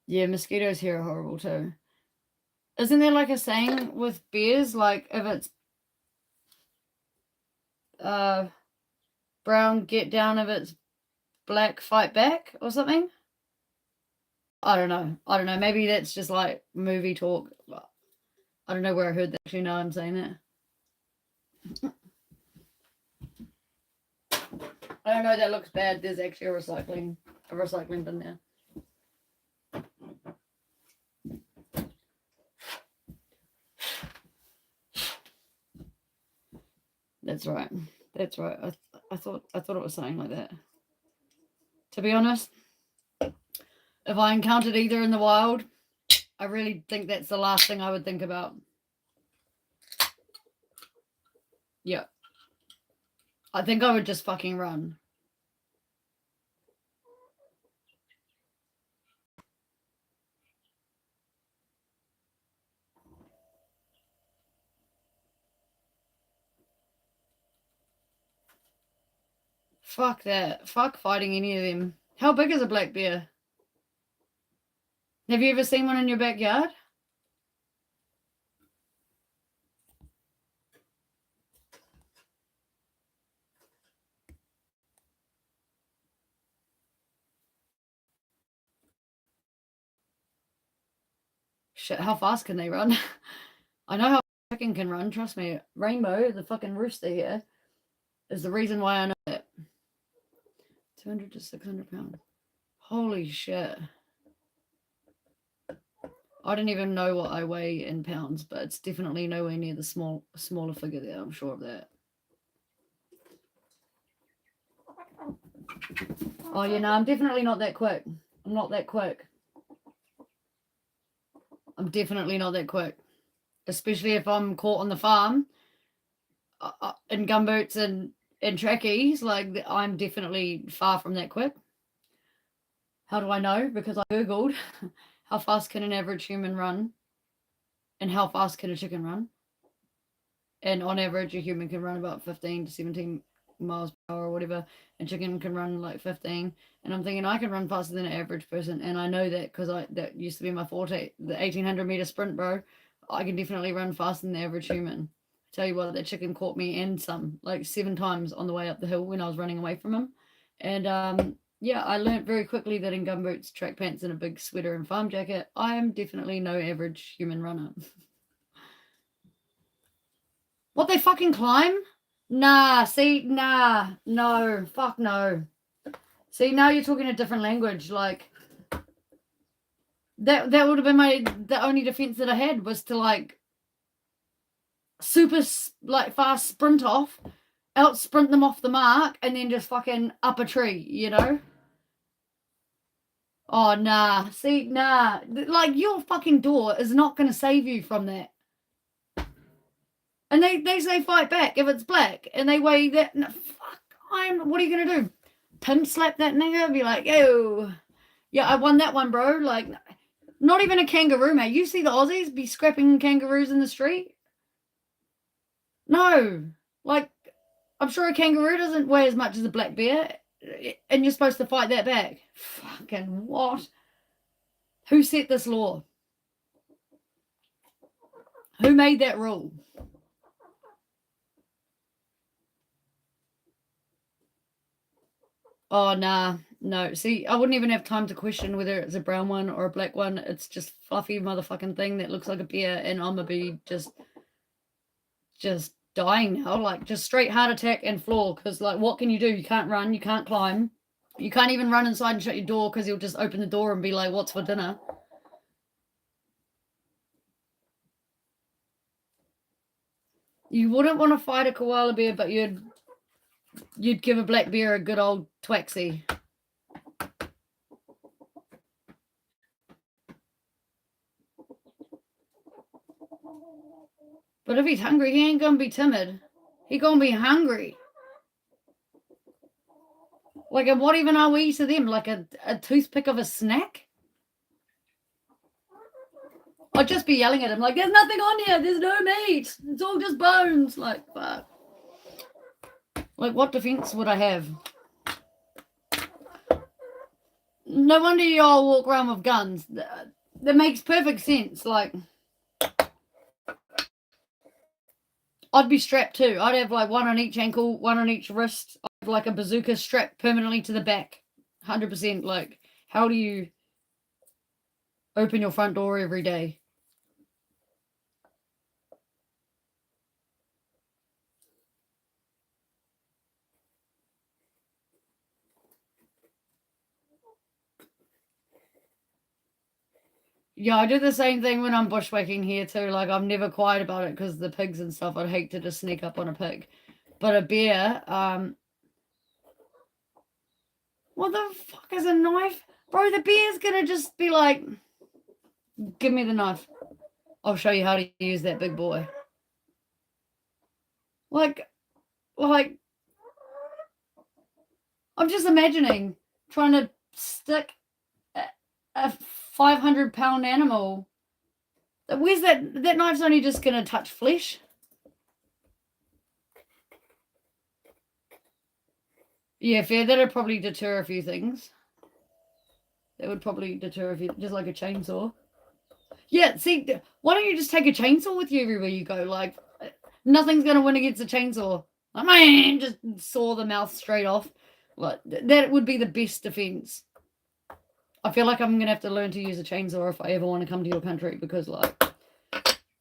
Yeah, mosquitoes here are horrible too. Isn't there like a saying with bears, like if it's brown, get down, if it's black, fight back or something? I don't know. Maybe that's just like movie talk. I don't know where I heard that. Actually, no, I'm saying that. I don't know. That looks bad. There's actually a recycling bin there. That's right. That's right. I thought it was something like that. To be honest, if I encountered either in the wild, I really think that's the last thing I would think about. Yeah. I think I would just fucking run. Fuck that. Fuck fighting any of them. How big is a black bear? Have you ever seen one in your backyard? Shit, how fast can they run? I know how chicken can run, trust me. Rainbow, the fucking rooster here, is the reason why I know that. 200 to 600 pounds. Holy shit. I don't even know what I weigh in pounds, but it's definitely nowhere near the smaller figure there. I'm sure of that. Oh, yeah, no, I'm definitely not that quick. I'm not that quick. I'm definitely not that quick. Especially if I'm caught on the farm in gumboots and trackies. Like, I'm definitely far from that quick. How do I know? Because I Googled how fast can an average human run and how fast can a chicken run. And on average, a human can run about 15 to 17 miles per hour or whatever, and chicken can run like 15. And I'm thinking I can run faster than an average person, and I know that because that used to be my forte, the 1800 meter sprint, bro. I can definitely run faster than the average human. Tell you what, that chicken caught me and some, like 7 times on the way up the hill when I was running away from him. And yeah, I learned very quickly that in gumboots, track pants, and a big sweater and farm jacket, I am definitely no average human runner. What, they fucking climb? Nah, see, nah, no, fuck no. See, now you're talking a different language. Like, that would have been the only defense that I had was to, like, super, like, fast sprint off, out sprint them off the mark, and then just fucking up a tree, you know? Oh, nah, see, nah. Like, your fucking door is not going to save you from that. And they say fight back if it's black, and they weigh that. No, fuck, what are you going to do? Pimp slap that nigga? Be like, yo, yeah, I won that one, bro. Like, Not even a kangaroo, mate. You see the Aussies be scrapping kangaroos in the street? No. Like, I'm sure a kangaroo doesn't weigh as much as a black bear, and you're supposed to fight that back. Fucking what? Who set this law? Who made that rule? Oh, nah. No. See, I wouldn't even have time to question whether it's a brown one or a black one. It's just fluffy motherfucking thing that looks like a bear, and I'm gonna be just dying now. Like, just straight heart attack and floor. Because, like, what can you do? You can't run. You can't climb. You can't even run inside and shut your door because he'll just open the door and be like, what's for dinner? You wouldn't want to fight a koala bear, but you'd give a black bear a good old twaxy. But if he's hungry, he ain't gonna be timid. He gonna be hungry. Like, and what even are we to them? Like a toothpick of a snack? I'd just be yelling at him like, there's nothing on here. There's no meat. It's all just bones. Like, fuck. Like, what defense would I have? No wonder you all walk around with guns. That makes perfect sense. Like, I'd be strapped too. I'd have like one on each ankle, one on each wrist. I'd have like a bazooka strapped permanently to the back. 100%. Like, how do you open your front door every day? Yeah, I do the same thing when I'm bushwhacking here too. Like, I'm never quiet about it because the pigs and stuff. I'd hate to just sneak up on a pig. But a bear, what the fuck is a knife? Bro, the bear's gonna just be like, give me the knife. I'll show you how to use that big boy. Like, I'm just imagining trying to stick a 500-pound animal. Where's that knife's only just gonna touch flesh? Yeah, fair. That'd probably deter a few things. That would probably deter a few, just like a chainsaw. Yeah, see, why don't you just take a chainsaw with you everywhere you go? Like, nothing's gonna win against a chainsaw. Like, man, just saw the mouth straight off. Like, that would be the best defense. I feel like I'm gonna have to learn to use a chainsaw if I ever want to come to your country, because like,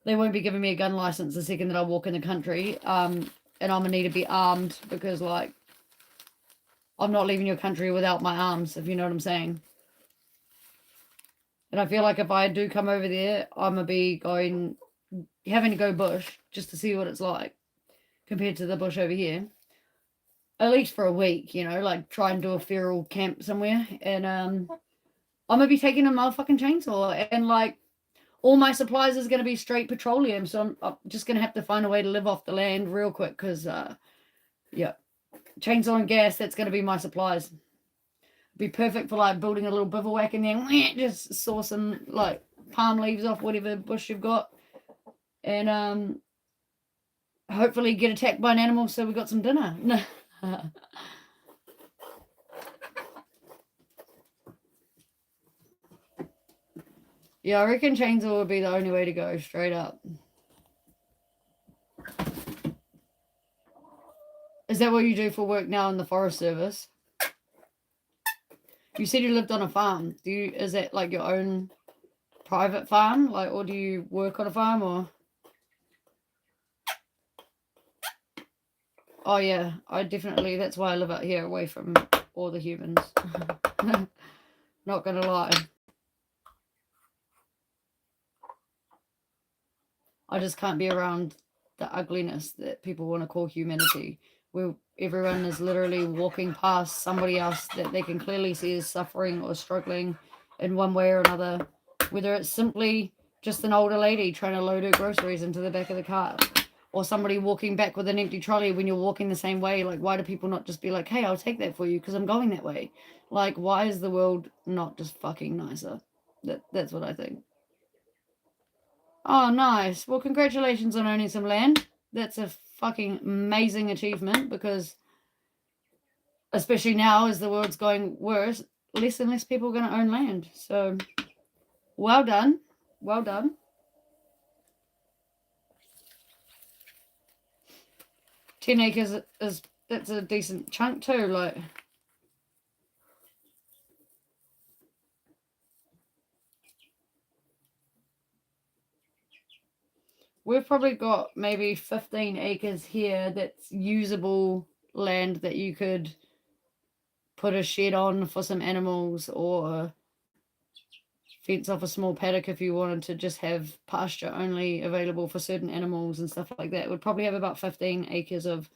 they won't be giving me a gun license the second that I walk in the country. And I'm gonna need to be armed because like, I'm not leaving your country without my arms, if you know what I'm saying. And I feel like if I do come over there, I'm gonna be having to go bush just to see what it's like compared to the bush over here. At least for a week, you know, like try and do a feral camp somewhere. And I'm gonna be taking a motherfucking chainsaw, and like all my supplies is gonna be straight petroleum. So I'm just gonna have to find a way to live off the land real quick, because yeah, chainsaw and gas, that's gonna be my supplies. Be perfect for like building a little bivouac and then just saw some like palm leaves off whatever bush you've got, and hopefully get attacked by an animal so we got some dinner. Yeah, I reckon chainsaw would be the only way to go, straight up. Is that what you do for work now in the Forest Service? You said you lived on a farm. Is that like your own private farm? Like, or do you work on a farm, or? Oh yeah, that's why I live out here away from all the humans. Not gonna lie. I just can't be around the ugliness that people want to call humanity, where everyone is literally walking past somebody else that they can clearly see is suffering or struggling in one way or another, whether it's simply just an older lady trying to load her groceries into the back of the car, or somebody walking back with an empty trolley when you're walking the same way. Like, why do people not just be like, hey, I'll take that for you because I'm going that way? Like, why is the world not just fucking nicer? That's what I think. Oh, nice. Well, congratulations on owning some land. That's a fucking amazing achievement because, especially now as the world's going worse, less and less people are going to own land. So, well done. Well done. 10 acres is that's a decent chunk too. Like, we've probably got maybe 15 acres here that's usable land that you could put a shed on for some animals or fence off a small paddock if you wanted to just have pasture only available for certain animals and stuff like that. We'd probably have about 15 acres of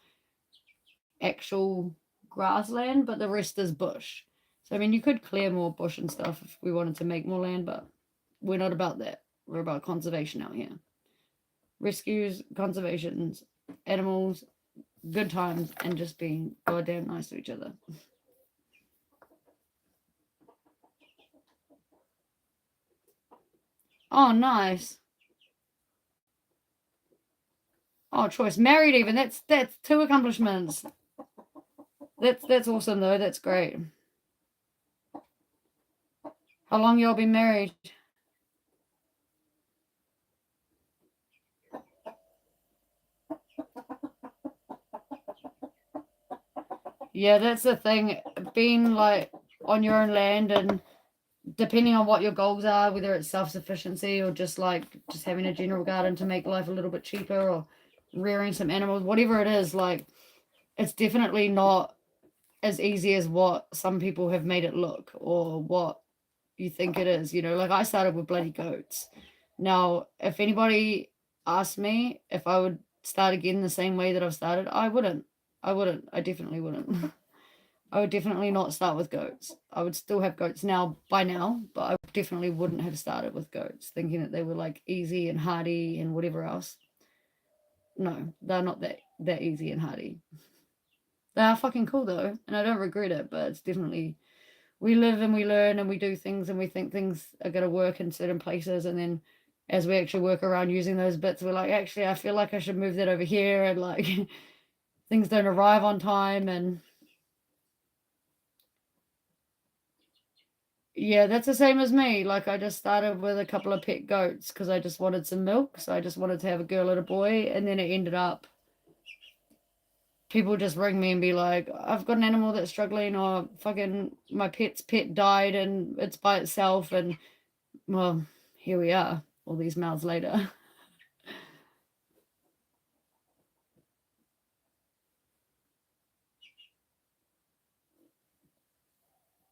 actual grassland, but the rest is bush. So, I mean, you could clear more bush and stuff if we wanted to make more land, but we're not about that. We're about conservation out here. Rescues, conservations, animals, good times, and just being goddamn nice to each other. Oh, nice. Oh, choice. Married even. That's two accomplishments. That's awesome though. That's great. How long y'all been married? Yeah, that's the thing. Being like on your own land and depending on what your goals are, whether it's self-sufficiency or just having a general garden to make life a little bit cheaper or rearing some animals, whatever it is, like it's definitely not as easy as what some people have made it look or what you think it is. Like I started with bloody goats. Now, if anybody asked me if I would start again the same way that I've started, I wouldn't. I definitely wouldn't. I would definitely not start with goats. I would still have goats now by now, but I definitely wouldn't have started with goats thinking that they were like easy and hardy and whatever else. No, they're not that easy and hardy. They are fucking cool though, and I don't regret it, but it's definitely we live and we learn and we do things and we think things are going to work in certain places, and then as we actually work around using those bits, we're like, actually I feel like I should move that over here, and like things don't arrive on time. And yeah, that's the same as me. Like I just started with a couple of pet goats because I just wanted some milk, so I just wanted to have a girl and a boy, and then it ended up people just ring me and be like, I've got an animal that's struggling, or fucking my pet's pet died and it's by itself. And well, here we are, all these mouths later.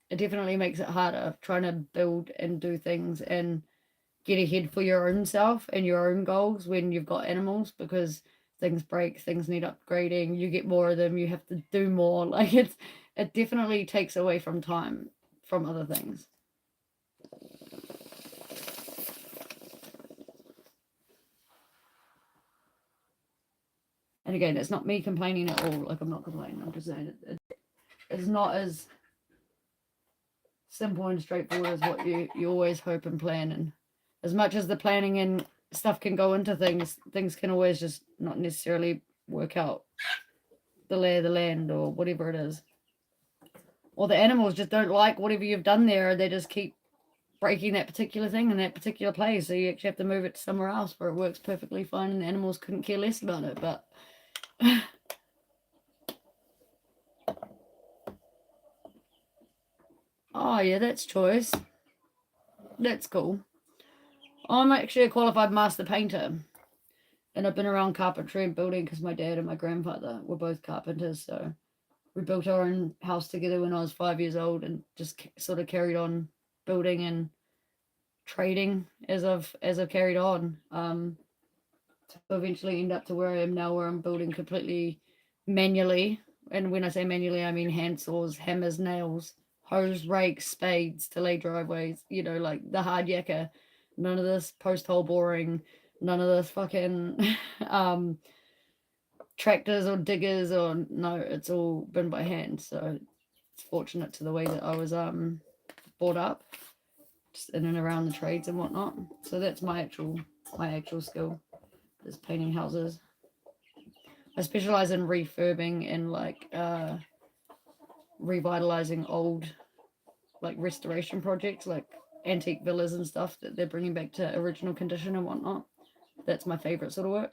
It definitely makes it harder trying to build and do things and get ahead for your own self and your own goals when you've got animals, because things break, things need upgrading, you get more of them, you have to do more. Like it definitely takes away from time from other things. And again, it's not me complaining at all. Like I'm not complaining. I'm just saying it's not as simple and straightforward as what you always hope and plan. And as much as the planning and stuff can go into things can always just not necessarily work out the lay of the land or whatever it is. Or the animals just don't like whatever you've done there. They just keep breaking that particular thing in that particular place. So you actually have to move it to somewhere else where it works perfectly fine and the animals couldn't care less about it. But oh yeah, that's choice. That's cool. I'm actually a qualified master painter. And I've been around carpentry and building because my dad and my grandfather were both carpenters. So we built our own house together when I was 5 years old, and just sort of carried on building and trading as I've carried on. To eventually end up to where I am now, where I'm building completely manually. And when I say manually, I mean hand saws, hammers, nails, hose, rakes, spades to lay driveways. Like the hard yakka. None of this post hole boring. None of this fucking tractors or diggers, or no, it's all been by hand. So it's fortunate to the way that I was brought up. just in and around the trades and whatnot. So that's my actual skill is painting houses. I specialize in refurbing and like revitalizing old like restoration projects, like antique villas and stuff that they're bringing back to original condition and whatnot. That's my favorite sort of work.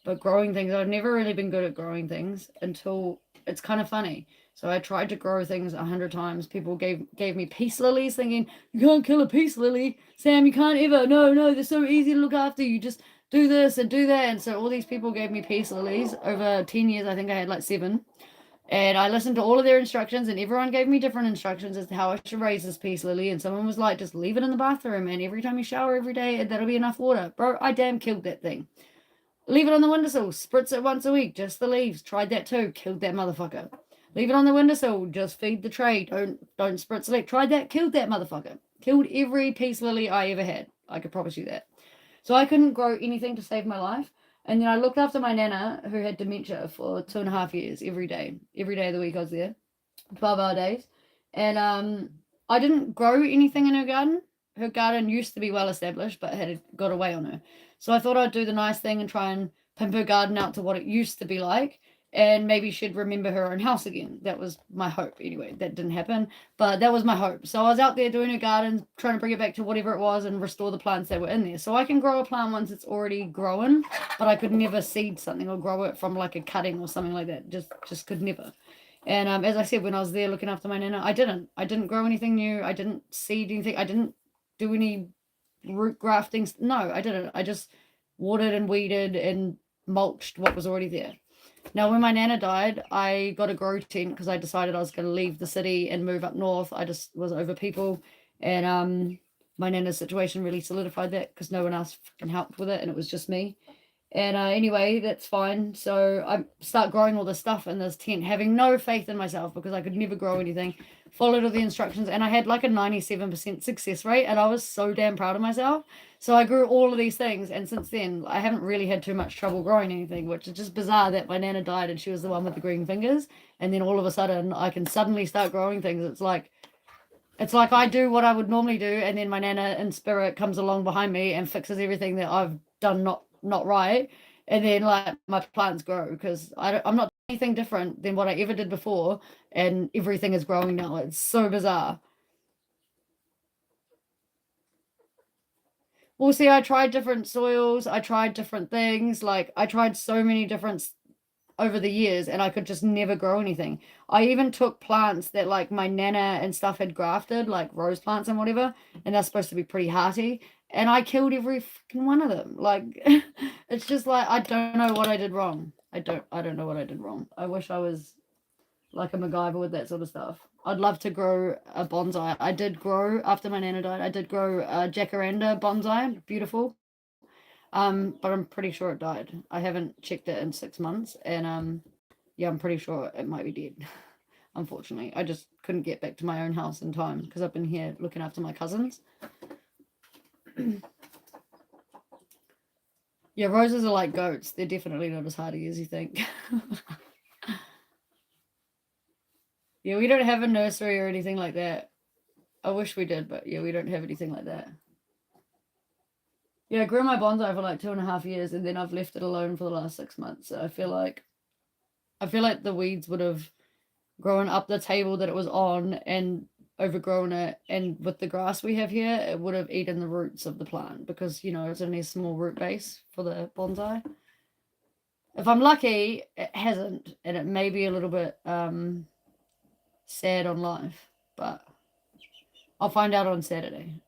But growing things, I've never really been good at growing things until it's kind of funny. So I tried to grow things 100 times. People gave me peace lilies, thinking, you can't kill a peace lily, Sam. You can't ever. No, they're so easy to look after. You just do this and do that. And so all these people gave me peace lilies over 10 years. I think I had like 7. And I listened to all of their instructions, and everyone gave me different instructions as to how I should raise this peace lily. And someone was like, just leave it in the bathroom, and every time you shower every day, that'll be enough water. Bro, I damn killed that thing. Leave it on the windowsill. Spritz it once a week. Just the leaves. Tried that too. Killed that motherfucker. Leave it on the windowsill. Just feed the tray. Don't spritz it. Tried that. Killed that motherfucker. Killed every peace lily I ever had. I could promise you that. So I couldn't grow anything to save my life. And then I looked after my nana who had dementia for 2.5 years every day. Every day of the week I was there. 12-hour days. And I didn't grow anything in her garden. Her garden used to be well established, but had got away on her. So I thought I'd do the nice thing and try and pimp her garden out to what it used to be like. And maybe she'd remember her own house again. That was my hope. Anyway, that didn't happen, but that was my hope. So I was out there doing her garden, trying to bring it back to whatever it was and restore the plants that were in there. So I can grow a plant once it's already grown, but I could never seed something or grow it from like a cutting or something like that. Just could never. And as I said, when I was there looking after my nana, I didn't grow anything new. I didn't seed anything. I didn't do any root grafting. No, I didn't. I just watered and weeded and mulched what was already there. Now, when my nana died, I got a grow tent because I decided I was going to leave the city and move up north. I just was over people. And my nana's situation really solidified that because no one else can help with it. And it was just me. And anyway, that's fine. So I start growing all this stuff in this tent, having no faith in myself because I could never grow anything. Followed all the instructions, and I had like a 97% success rate, and I was so damn proud of myself. So I grew all of these things, and since then, I haven't really had too much trouble growing anything, which is just bizarre that my nana died and she was the one with the green fingers, and then all of a sudden, I can suddenly start growing things. It's like I do what I would normally do, and then my nana in spirit comes along behind me and fixes everything that I've done not right, and then like my plants grow because I'm not doing anything different than what I ever did before, and everything is growing now. It's so bizarre. Well, see, I tried different soils, I tried different things, like I tried so many different over the years, and I could just never grow anything. I even took plants that like my nana and stuff had grafted, like rose plants and whatever, and they're supposed to be pretty hearty, and I killed every fucking one of them. Like it's just like I don't know what I did wrong. I don't know what I did wrong. I wish I was like a MacGyver with that sort of stuff. I'd love to grow a bonsai. I did grow after my nana died. I did grow a jacaranda bonsai, beautiful. But I'm pretty sure it died. I haven't checked it in 6 months, and yeah, I'm pretty sure it might be dead. Unfortunately, I just couldn't get back to my own house in time because I've been here looking after my cousins. Yeah, roses are like goats. They're definitely not as hardy as you think. Yeah, we don't have a nursery or anything like that. I wish we did, but yeah, we don't have anything like that. Yeah, I grew my bonsai for like 2.5 years, and then I've left it alone for the last 6 months. So I feel like the weeds would have grown up the table that it was on and overgrown it, and with the grass we have here, it would have eaten the roots of the plant because it's only a small root base for the bonsai. If I'm lucky, it hasn't, and it may be a little bit sad on life, but I'll find out on Saturday.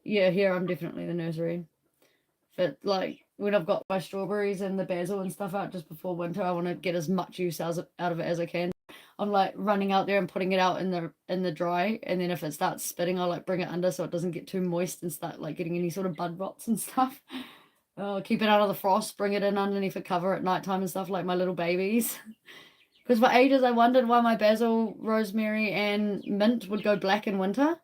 Yeah, here I'm definitely the nursery. But like when I've got my strawberries and the basil and stuff out just before winter, I want to get as much use out of it as I can. I'm like running out there and putting it out in the dry, and then if it starts spitting, I'll like bring it under so it doesn't get too moist and start like getting any sort of bud rots and stuff. Keep it out of the frost, bring it in underneath a cover at nighttime and stuff like my little babies. Because for ages I wondered why my basil, rosemary, and mint would go black in winter.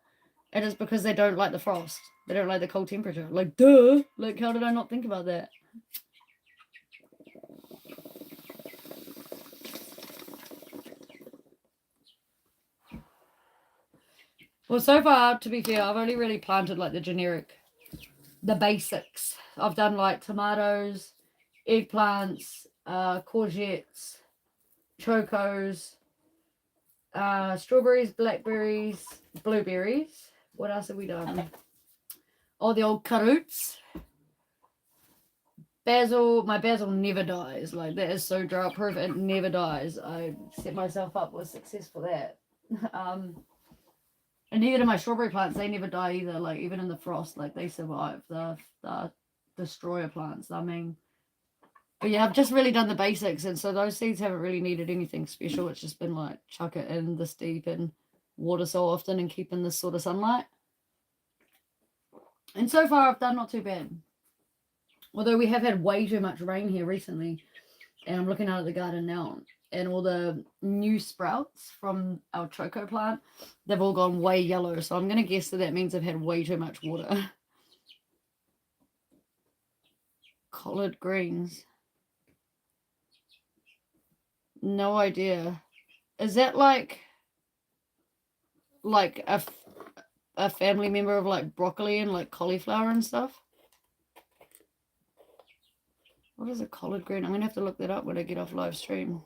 It is because they don't like the frost. They don't like the cold temperature. Like, duh! Like, how did I not think about that? Well, so far, to be fair, I've only really planted like the basics. I've done like tomatoes, eggplants, courgettes, chocos, strawberries, blackberries, blueberries. What else have we done? Oh, the old carrots. Basil, my basil never dies. Like, that is so drought proof, it never dies. I set myself up with success for that. And neither do my strawberry plants, they never die either. Like, even in the frost, like, they survive. The destroyer plants, I mean. But yeah, I've just really done the basics, and so those seeds haven't really needed anything special. It's just been like chuck it in this deep and water so often and keep in this sort of sunlight. And so far I've done not too bad. Although we have had way too much rain here recently, and I'm looking out at the garden now, and all the new sprouts from our choco plant, they've all gone way yellow. So I'm going to guess that means I've had way too much water. Collard greens. No idea. Is that like a family member of like broccoli and like cauliflower and stuff? What is a collard green? I'm gonna have to look that up when I get off live stream.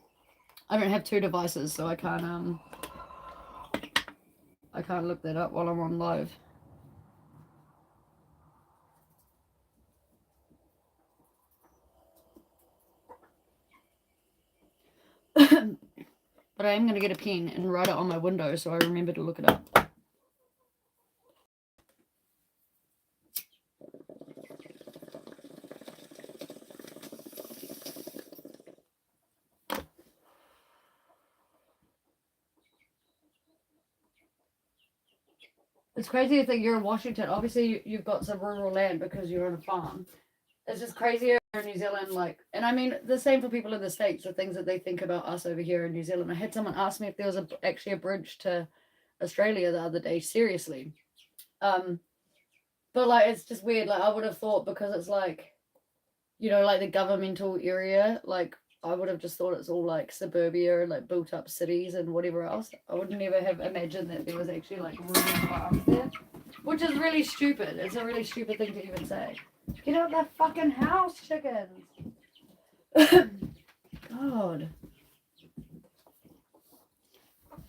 I don't have two devices, so I can't look that up while I'm on live. But I am gonna get a pen and write it on my window so I remember to look it up. It's crazy to think you're in Washington. Obviously, you've got some rural land because you're on a farm. It's just crazy in New Zealand, like, and I mean, the same for people in the States, the things that they think about us over here in New Zealand. I had someone ask me if there was actually a bridge to Australia the other day, seriously. But like, it's just weird. Like, I would have thought because it's like, like the governmental area, like, I would have just thought it's all like suburbia and like built up cities and whatever else. I would never have imagined that there was actually like rural farms there, which is really stupid. It's a really stupid thing to even say. Get out the fucking house, chickens. God.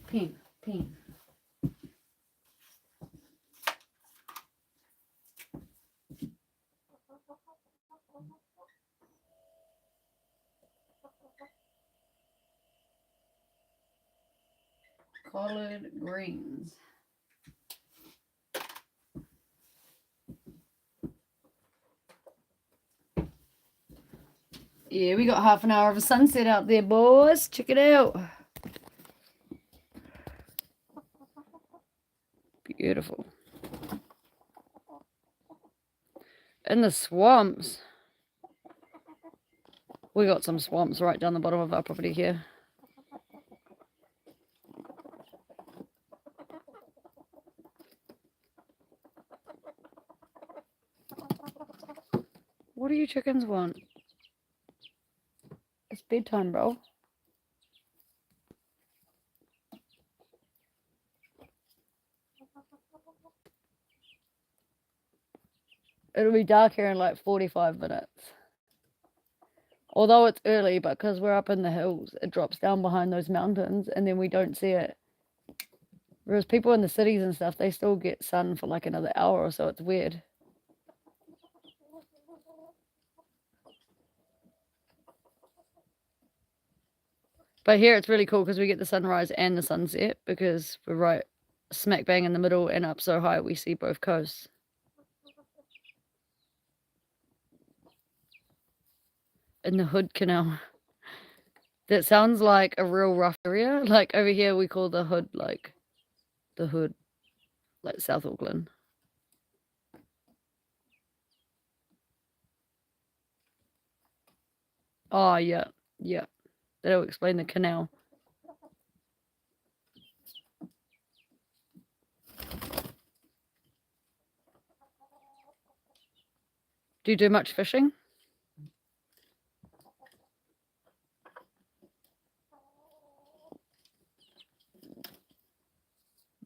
Pink. Collard greens. Yeah, we got half an hour of a sunset out there, boys. Check it out. Beautiful. In the swamps. We got some swamps right down the bottom of our property here. What do you chickens want? It's bedtime, bro. It'll be dark here in like 45 minutes. Although it's early, but because we're up in the hills, it drops down behind those mountains and then we don't see it. Whereas people in the cities and stuff, they still get sun for like another hour or so. It's weird. But here it's really cool because we get the sunrise and the sunset because we're right smack bang in the middle and up so high we see both coasts. In the Hood Canal. That sounds like a real rough area. Like over here we call the Hood like the Hood, like South Auckland. Oh yeah. That'll explain the canal. Do you do much fishing?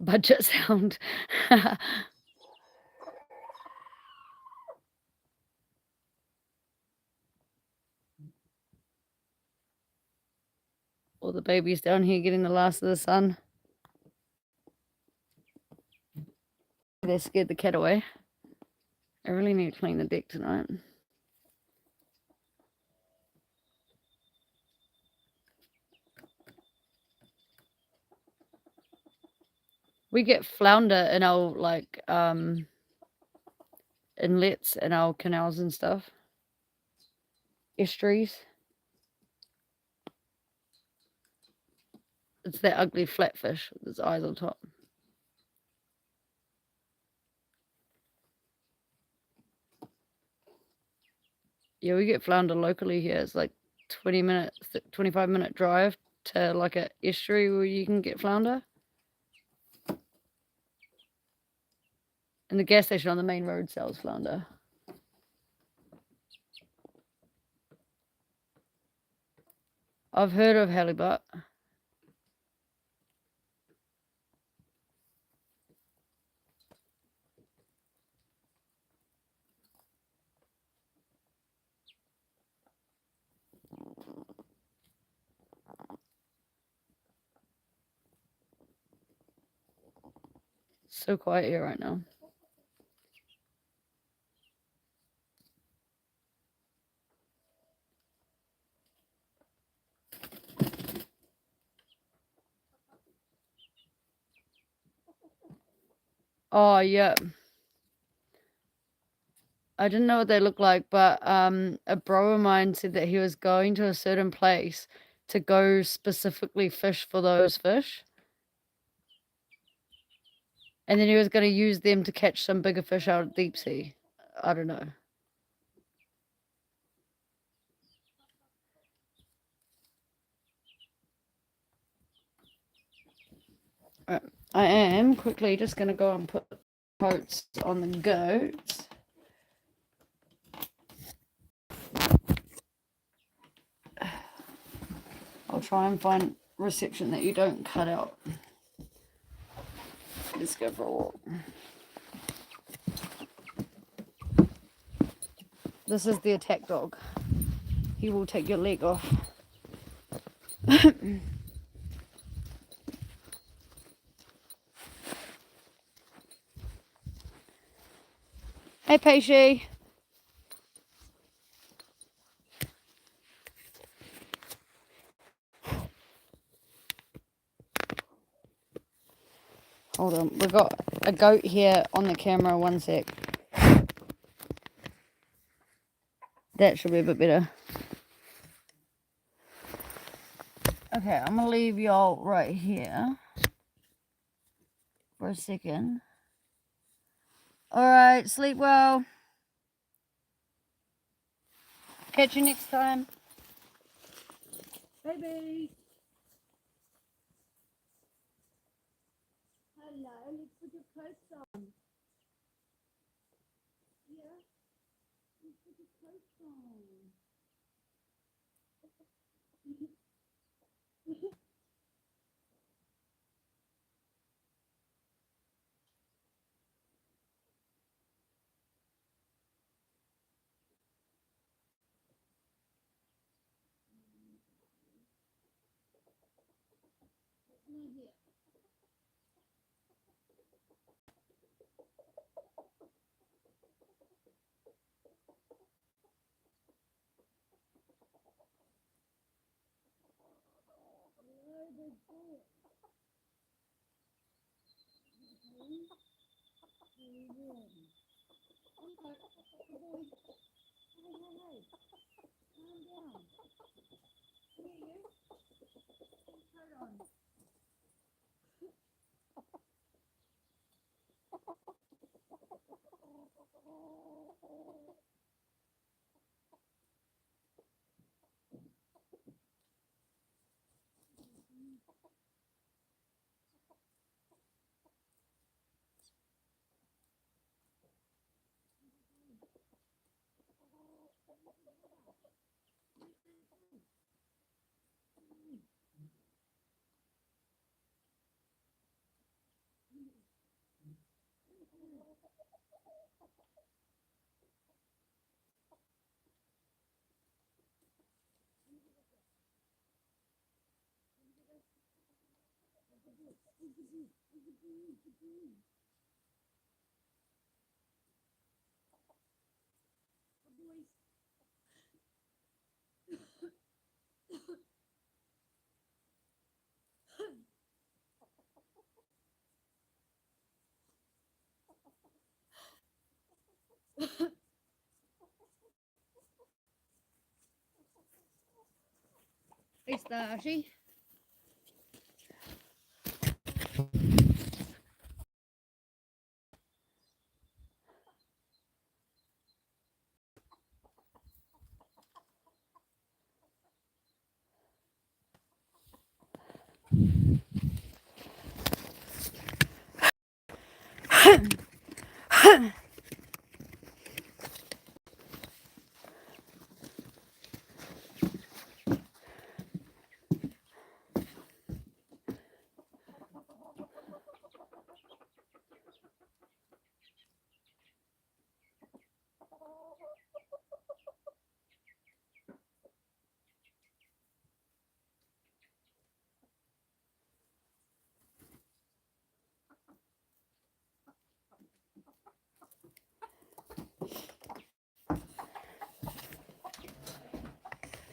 budget sound. All the babies down here getting the last of the sun. They scared the cat away. I really need to clean the deck tonight. We get flounder in our like inlets and our canals and stuff. Estuaries. It's that ugly flatfish with its eyes on top. Yeah, we get flounder locally here. It's like 20 minutes, 25-minute drive to like a estuary where you can get flounder. And the gas station on the main road sells flounder. I've heard of halibut. So quiet here right now. Oh, yeah. I didn't know what they looked like, but a bro of mine said that he was going to a certain place to go specifically fish for those fish. And then he was going to use them to catch some bigger fish out of deep sea. I don't know. I am quickly just going to go and put coats on the goats. I'll try and find reception that you don't cut out. Let's go for a walk. This is the attack dog. He will take your leg off. Hey, Peishi. Hold on, we've got a goat here on the camera. One sec. That should be a bit better. Okay, I'm gonna leave y'all right here for a second. All right, sleep well. Catch you next time. Baby. Hello, let's put your coats on. Yeah, let's put your coats on. Hey, Starshy.